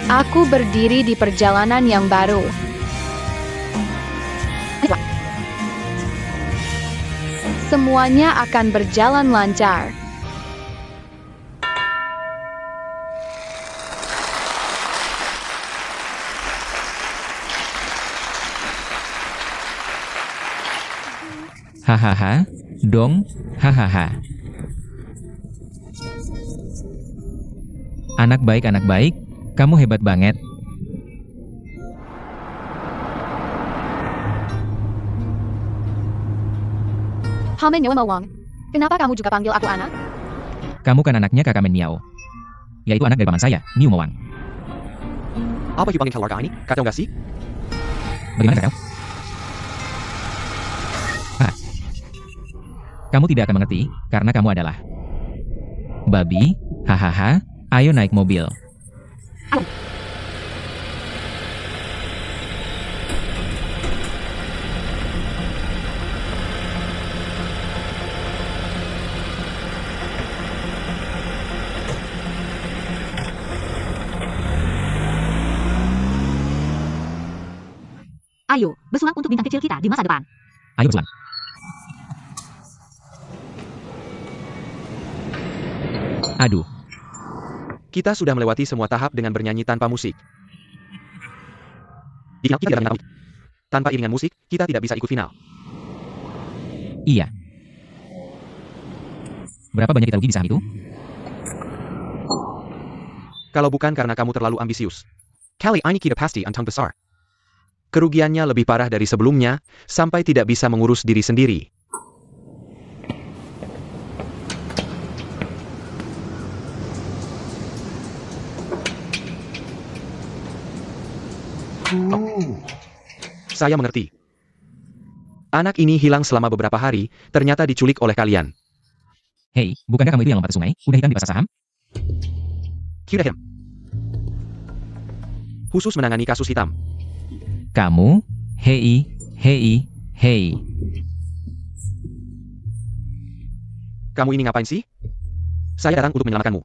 Aku berdiri di perjalanan yang baru. Semuanya akan berjalan lancar. Hahaha, dong, hahaha. Anak baik, kamu hebat banget. Hamen Nyawa Mawang. Kenapa kamu juga panggil aku anak? Kamu kan anaknya kakak Men Miao. Yaitu anak dari paman saya, Miu Mawang. Apa you panggil keluarga ini? Kacau nggak sih? Bagaimana kau? Kamu tidak akan mengerti, karena kamu adalah babi. Hahaha, ayo naik mobil. Ayo, bersulang untuk bintang kecil kita di masa depan. Ayo bersulang. Aduh, Kita sudah melewati semua tahap dengan bernyanyi tanpa musik. Di final kita tidak menang. Tanpa iringan musik, kita tidak bisa ikut final. iya. Berapa banyak kita rugi di saham itu? Kalau bukan karena kamu terlalu ambisius. Kali ini kita pasti untung besar. Kerugiannya lebih parah dari sebelumnya, sampai tidak bisa mengurus diri sendiri. Saya mengerti. Anak ini hilang selama beberapa hari, ternyata diculik oleh kalian. Hei, bukankah kamu itu yang lompat ke sungai, udah hitam di pasar saham? Cue him. Khusus menangani kasus hitam. Kamu, hei. Kamu ini ngapain sih? Saya datang untuk menyelamatkanmu.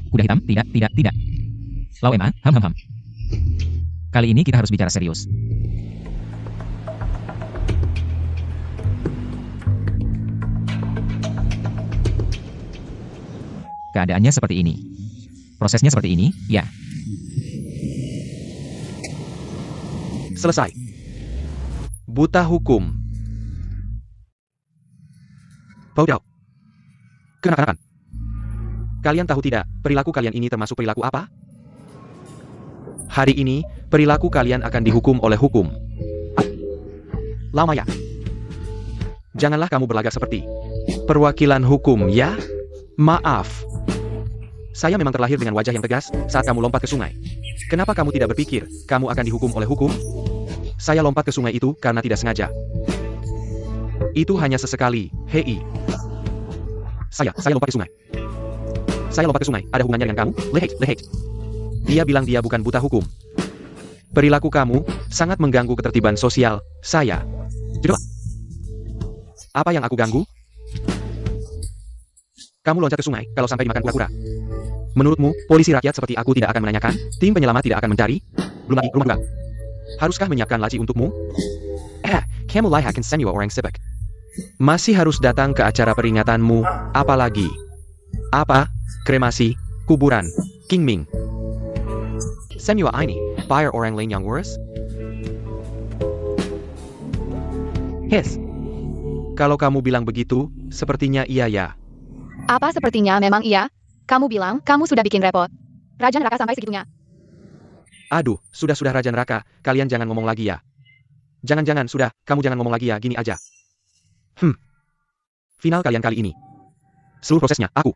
Kuda hitam, tidak. Lau Emma, ham. Kali ini kita harus bicara serius. Keadaannya seperti ini. Prosesnya seperti ini, ya. Selesai. Buta hukum. Bodoh. Kenakan. Kalian tahu tidak, perilaku kalian ini termasuk perilaku apa? Hari ini, perilaku kalian akan dihukum oleh hukum. Lama ya. Janganlah kamu berlagak seperti perwakilan hukum, ya? Maaf. Saya memang terlahir dengan wajah yang tegas saat kamu lompat ke sungai. Kenapa kamu tidak berpikir kamu akan dihukum oleh hukum? Saya lompat ke sungai itu karena tidak sengaja. Itu hanya sesekali, hei. Saya lompat ke sungai. Saya lompat ke sungai, ada hubungannya dengan kamu? Lehet. Dia bilang dia bukan buta hukum. Perilaku kamu sangat mengganggu ketertiban sosial saya. Coba. Apa yang aku ganggu? Kamu loncat ke sungai kalau sampai dimakan kura-kura. Menurutmu, polisi rakyat seperti aku tidak akan menanyakan? Tim penyelamat tidak akan mencari? Belum lagi, rumah enggak. Haruskah menyiapkan laci untukmu? Kamu lihat semua orang sibuk. Masih harus datang ke acara peringatanmu, apalagi? Apa? Kremasi, kuburan, King Ming. Semua ini, bayar orang lain yang ngurus? His. Kalau kamu bilang begitu, sepertinya iya ya. Apa sepertinya memang iya? Kamu bilang, kamu sudah bikin repot. Raja Neraka sampai segitunya. Aduh, sudah Raja Neraka, kalian jangan ngomong lagi ya. Jangan, sudah, kamu jangan ngomong lagi ya, gini aja. Final kalian kali ini. Seluruh prosesnya, aku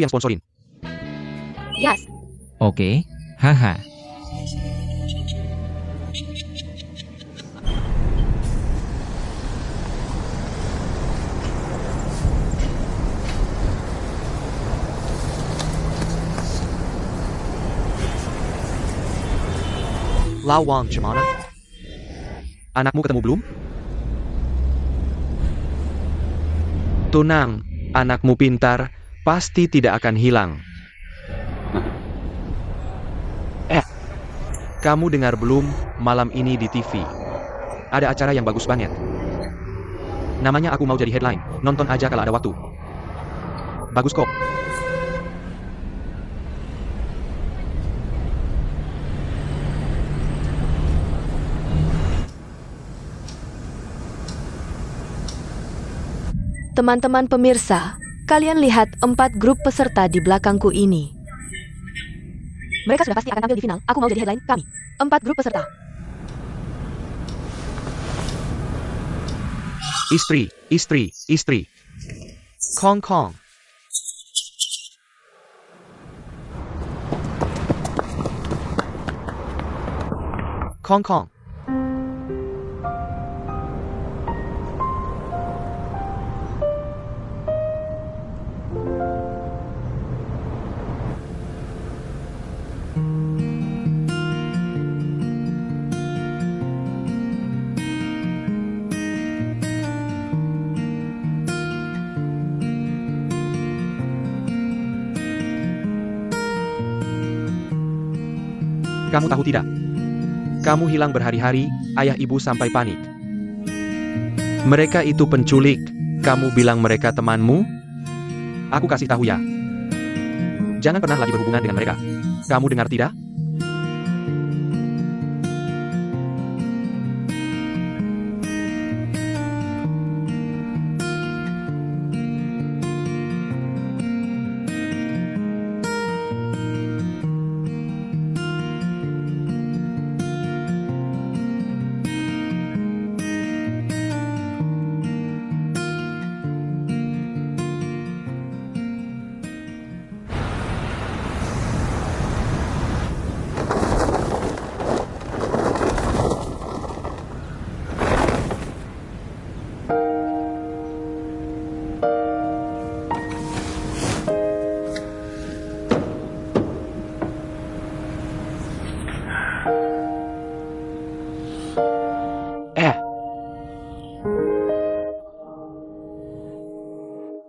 yang sponsorin. Yes. Oke, haha. Lawang Cemana. Anakmu ketemu belum? Tenang, anakmu pintar, pasti tidak akan hilang. Kamu dengar belum, malam ini di TV. Ada acara yang bagus banget. Namanya Aku Mau Jadi Headline. Nonton aja kalau ada waktu. Bagus kok. Teman-teman pemirsa, kalian lihat 4 grup peserta di belakangku ini. Mereka sudah pasti akan tampil di final. Aku Mau Jadi Headline kami. 4 grup peserta. Istri. Kong Kong. Kong Kong. Kamu tahu tidak? Kamu hilang berhari-hari, ayah ibu sampai panik. Mereka itu penculik. Kamu bilang mereka temanmu? Aku kasih tahu ya. Jangan pernah lagi berhubungan dengan mereka. Kamu dengar tidak?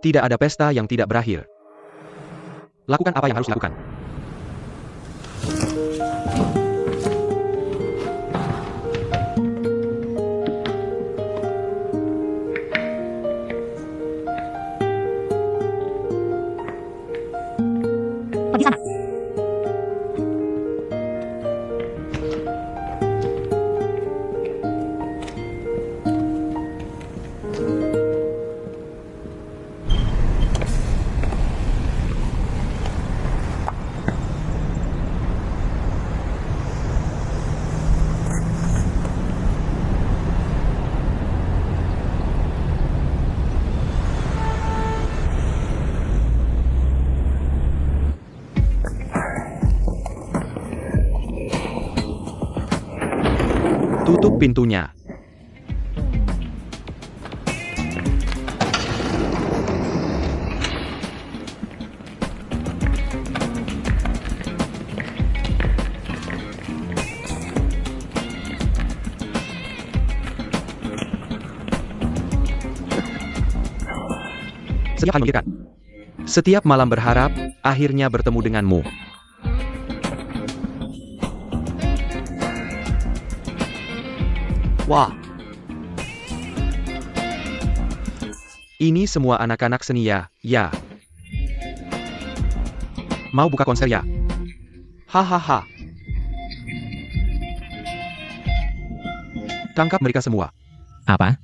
Tidak ada pesta yang tidak berakhir. Lakukan apa yang harus dilakukan. Pergi sana. Tutup pintunya. Setiap hari memikirkan. Setiap malam berharap, akhirnya bertemu denganmu. Wah. Ini semua anak-anak seni ya, ya. Mau buka konser ya? Hahaha. Tangkap mereka semua. Apa?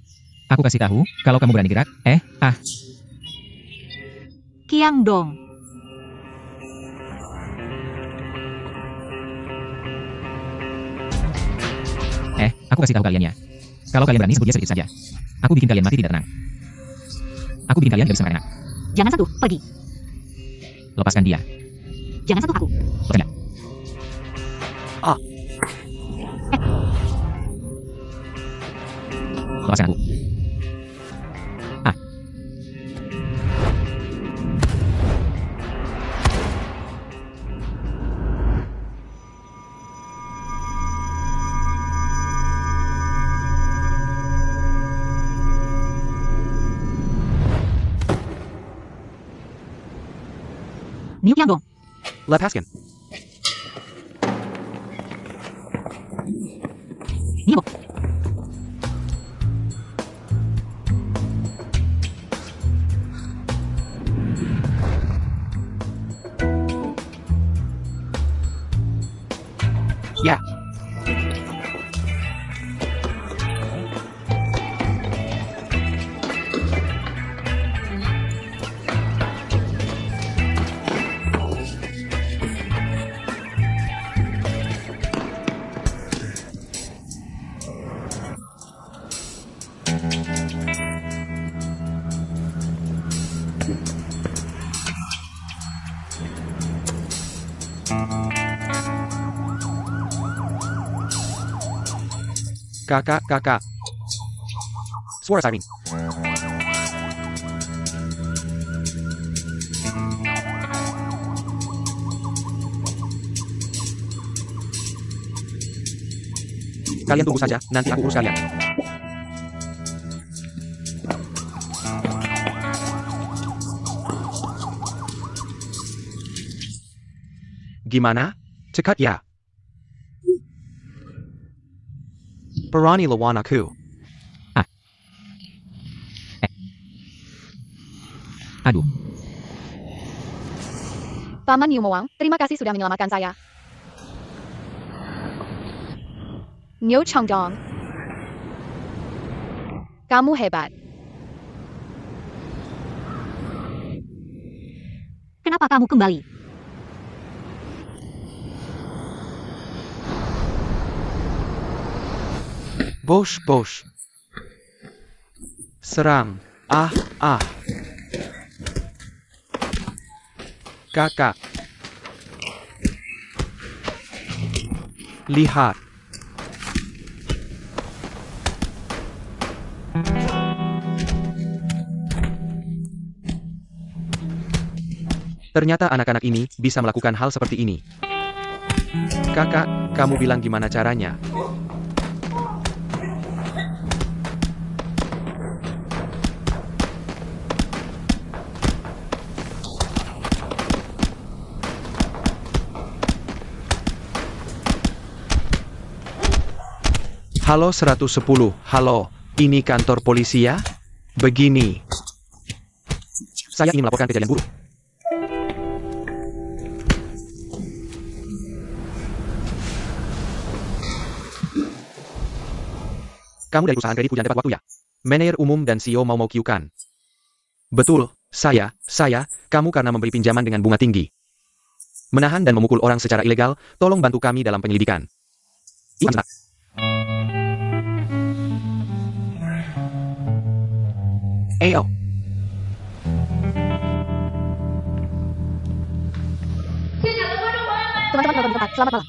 Aku kasih tahu, kalau kamu berani gerak, Kiang Dong. Aku kasih tahu kalian ya. Kalau kalian berani sebut dia sedikit saja. Aku bikin kalian mati tidak tenang. Aku bikin kalian gak bisa enak. Jangan sentuh, pergi. Lepaskan dia. Jangan sentuh aku. Lepaskan dia. Lepaskan aku. Niu Kiang Dong. Lepaskan. Ya. Kakak. Suara siren. Kalian tunggu saja, nanti aku urus kalian. Gimana? Cekat ya. Berani lawan aku. Aduh. Paman Yumowang, terima kasih sudah menyelamatkan saya. Niu Chengdong. Kamu hebat. Kenapa kamu kembali? Bosh. Serang. Kakak. Lihat. Ternyata anak-anak ini bisa melakukan hal seperti ini. Kakak, kamu bilang gimana caranya? Halo 110, halo, ini kantor polisi ya? Begini. Saya ingin melaporkan kejadian buruk. Kamu dari perusahaan kredit hujan tepat waktu ya? Manajer umum dan CEO mau kiukan. Betul, saya, kamu karena memberi pinjaman dengan bunga tinggi. Menahan dan memukul orang secara ilegal, tolong bantu kami dalam penyelidikan. Iya, Ayo. Teman-teman nonton di tempat, selamat malam.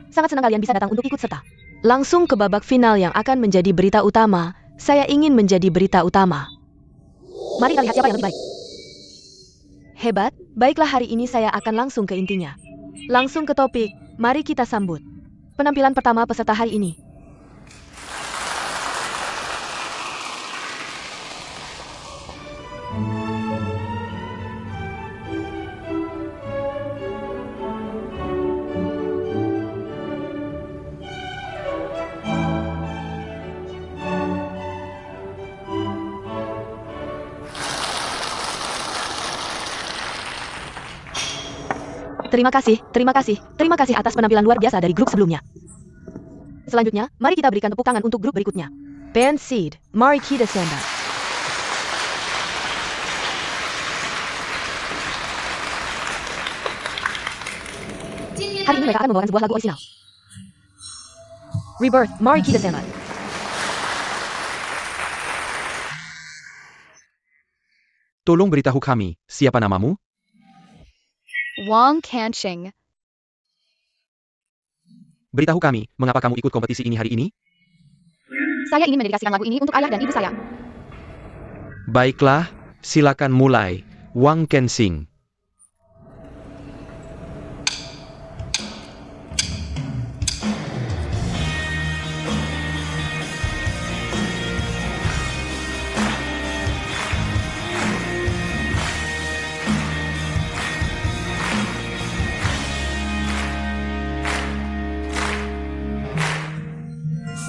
Sangat senang kalian bisa datang untuk ikut serta. Langsung ke babak final yang akan menjadi berita utama. Saya ingin menjadi berita utama. Mari kita lihat siapa yang lebih baik. Hebat, baiklah hari ini saya akan langsung ke intinya. Langsung ke topik, mari kita sambut penampilan pertama peserta hari ini. Terima kasih atas penampilan luar biasa dari grup sebelumnya. Selanjutnya, mari kita berikan tepuk tangan untuk grup berikutnya. Band Seed, mari kita sambut. Hari ini mereka akan membawakan sebuah lagu orisinal. Rebirth, mari kita sambut. Tolong beritahu kami, siapa namamu? Wang Kanching. Beritahu kami, mengapa kamu ikut kompetisi ini hari ini? Saya ingin mendedikasikan lagu ini untuk ayah dan ibu saya. Baiklah, silakan mulai. Wang Kensing.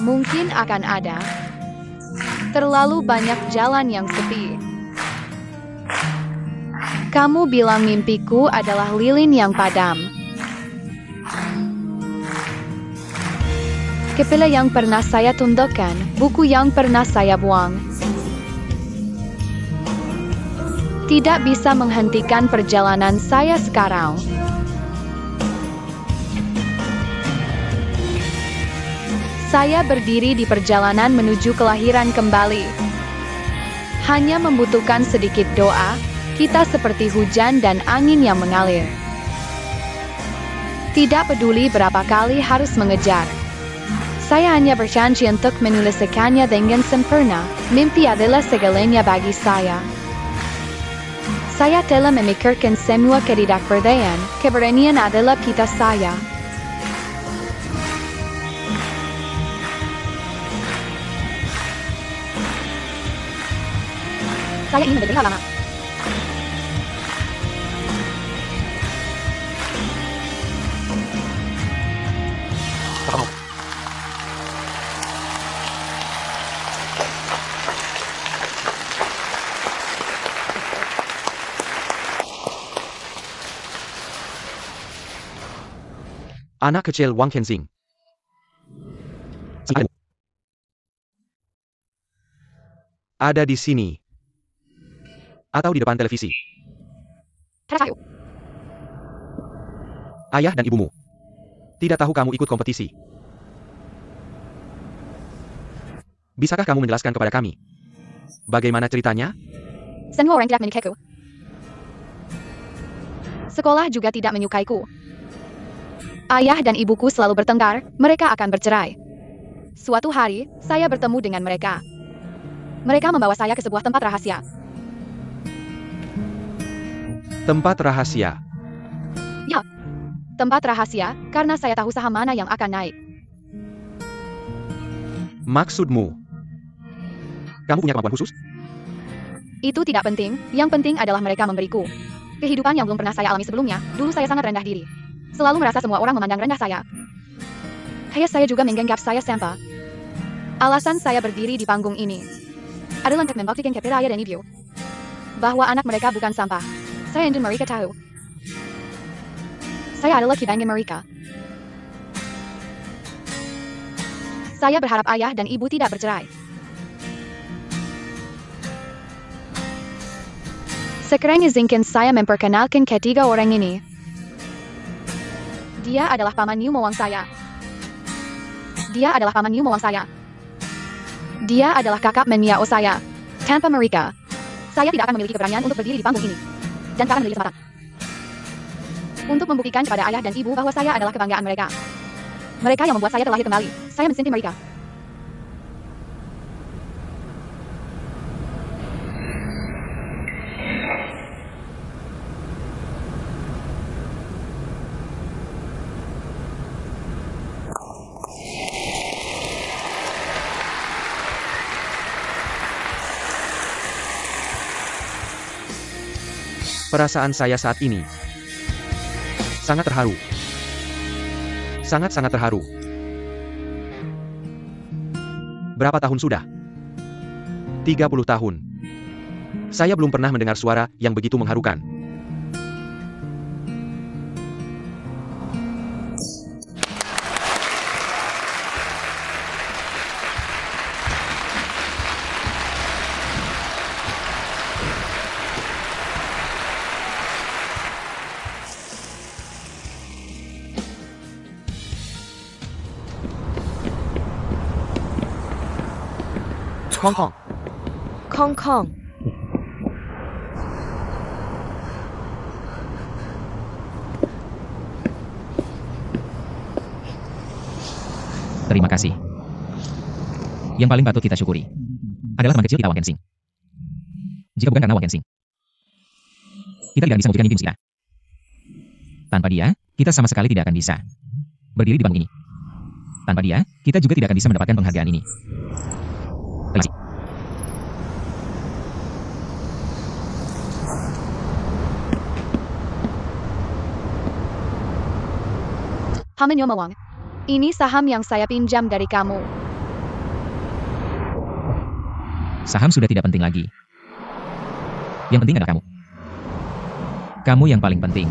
Mungkin akan ada terlalu banyak jalan yang sepi. Kamu bilang mimpiku adalah lilin yang padam. Kepala yang pernah saya tundukkan, buku yang pernah saya buang. Tidak bisa menghentikan perjalanan saya sekarang. Saya berdiri di perjalanan menuju kelahiran kembali. Hanya membutuhkan sedikit doa, kita seperti hujan dan angin yang mengalir. Tidak peduli berapa kali harus mengejar. Saya hanya berjanji untuk menuliskannya dengan sempurna. Mimpi adalah segalanya bagi saya. Saya telah memikirkan semua ketidakberdayaan. Keberanian adalah pita saya. Saya ingin menjadi lama. Anak kecil Wang Kensing. Ada di sini. Atau di depan televisi. Ayah dan ibumu. Tidak tahu kamu ikut kompetisi. Bisakah kamu menjelaskan kepada kami? Bagaimana ceritanya? Semua orang tidak menyukaiku. Sekolah juga tidak menyukaiku. Ayah dan ibuku selalu bertengkar, mereka akan bercerai. Suatu hari, saya bertemu dengan mereka. Mereka membawa saya ke sebuah tempat rahasia. Tempat rahasia. Ya, tempat rahasia, karena saya tahu saham mana yang akan naik. Maksudmu? Kamu punya kemampuan khusus? Itu tidak penting, yang penting adalah mereka memberiku kehidupan yang belum pernah saya alami sebelumnya. Dulu saya sangat rendah diri. Selalu merasa semua orang memandang rendah saya. Ayah saya juga menganggap saya sampah. Alasan saya berdiri di panggung ini adalah untuk membuktikan kepada ayah dan ibu bahwa anak mereka bukan sampah. Saya ingin mereka tahu. Saya adalah kebanggaan mereka. Saya berharap ayah dan ibu tidak bercerai. Sekarang izinkan saya memperkenalkan ketiga orang ini. Dia adalah paman New Mowang saya. Dia adalah paman New Mowang saya. Dia adalah kakak Menyao saya. Tanpa mereka, saya tidak akan memiliki keberanian untuk berdiri di panggung ini. Dan tak akan memiliki kesempatan untuk membuktikan kepada ayah dan ibu bahwa saya adalah kebanggaan mereka. Mereka yang membuat saya terlahir kembali. Saya mencintai mereka. Perasaan saya saat ini sangat terharu. Sangat-sangat terharu. Berapa tahun sudah? 30 tahun. Saya belum pernah mendengar suara yang begitu mengharukan. Kong Kong. Kong Kong. Terima kasih. Yang paling patut kita syukuri adalah teman kecil kita Wang Kensing. Jika bukan karena Wang Kensing, kita tidak bisa mewujudkan mimpi kita. Tanpa dia, kita sama sekali tidak akan bisa berdiri di panggung ini. Tanpa dia, kita juga tidak akan bisa mendapatkan penghargaan ini. Terima kasih. Paman New Mowang, ini saham yang saya pinjam dari kamu. Saham sudah tidak penting lagi. Yang penting adalah kamu. Kamu yang paling penting.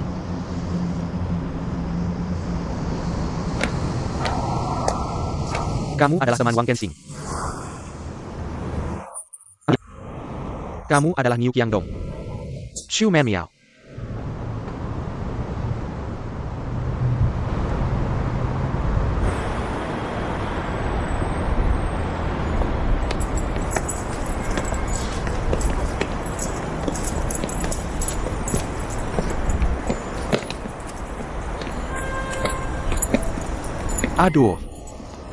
Kamu adalah teman Wang Kensing. Kamu adalah Niu Qiangdong. Shu Man Miao. Aduh.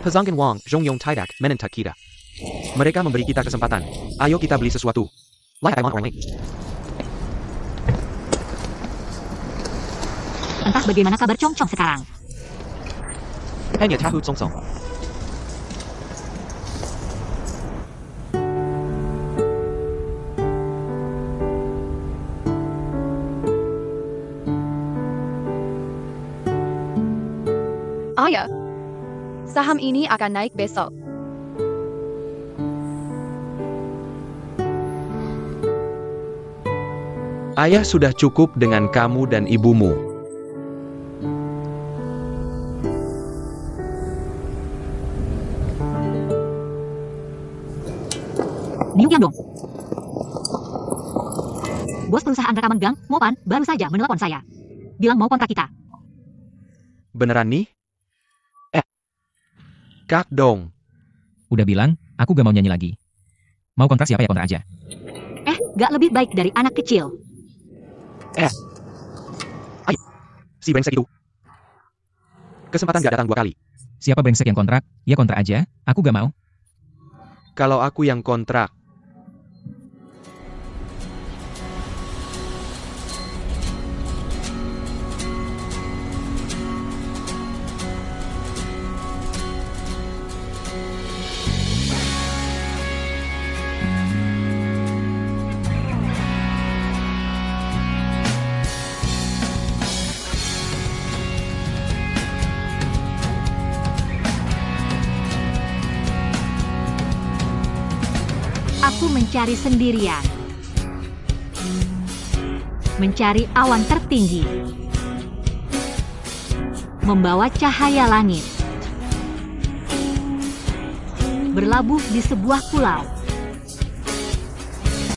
Pezangkan Wang, Zhongyong tidak menentang kita. Mereka memberi kita kesempatan. Ayo kita beli sesuatu. Like I want orang lain. Entah bagaimana kabar Chong Chong sekarang. Hanya tahu Song Song. Ayah, saham ini akan naik besok. Ayah sudah cukup dengan kamu dan ibumu. Niu Qiangdong. Bos perusahaan rekaman Gang, Mopan, baru saja menelepon saya. Bilang mau kontrak kita. Beneran nih? Kak dong. Udah bilang, aku gak mau nyanyi lagi. Mau kontrak siapa ya kontrak aja. Gak lebih baik dari anak kecil. Si brengsek itu. Kesempatan gak datang 2 kali. Siapa brengsek yang kontrak? Ya kontrak aja, aku gak mau. Kalau aku yang kontrak. Aku mencari sendirian. Mencari awan tertinggi. Membawa cahaya langit. Berlabuh di sebuah pulau.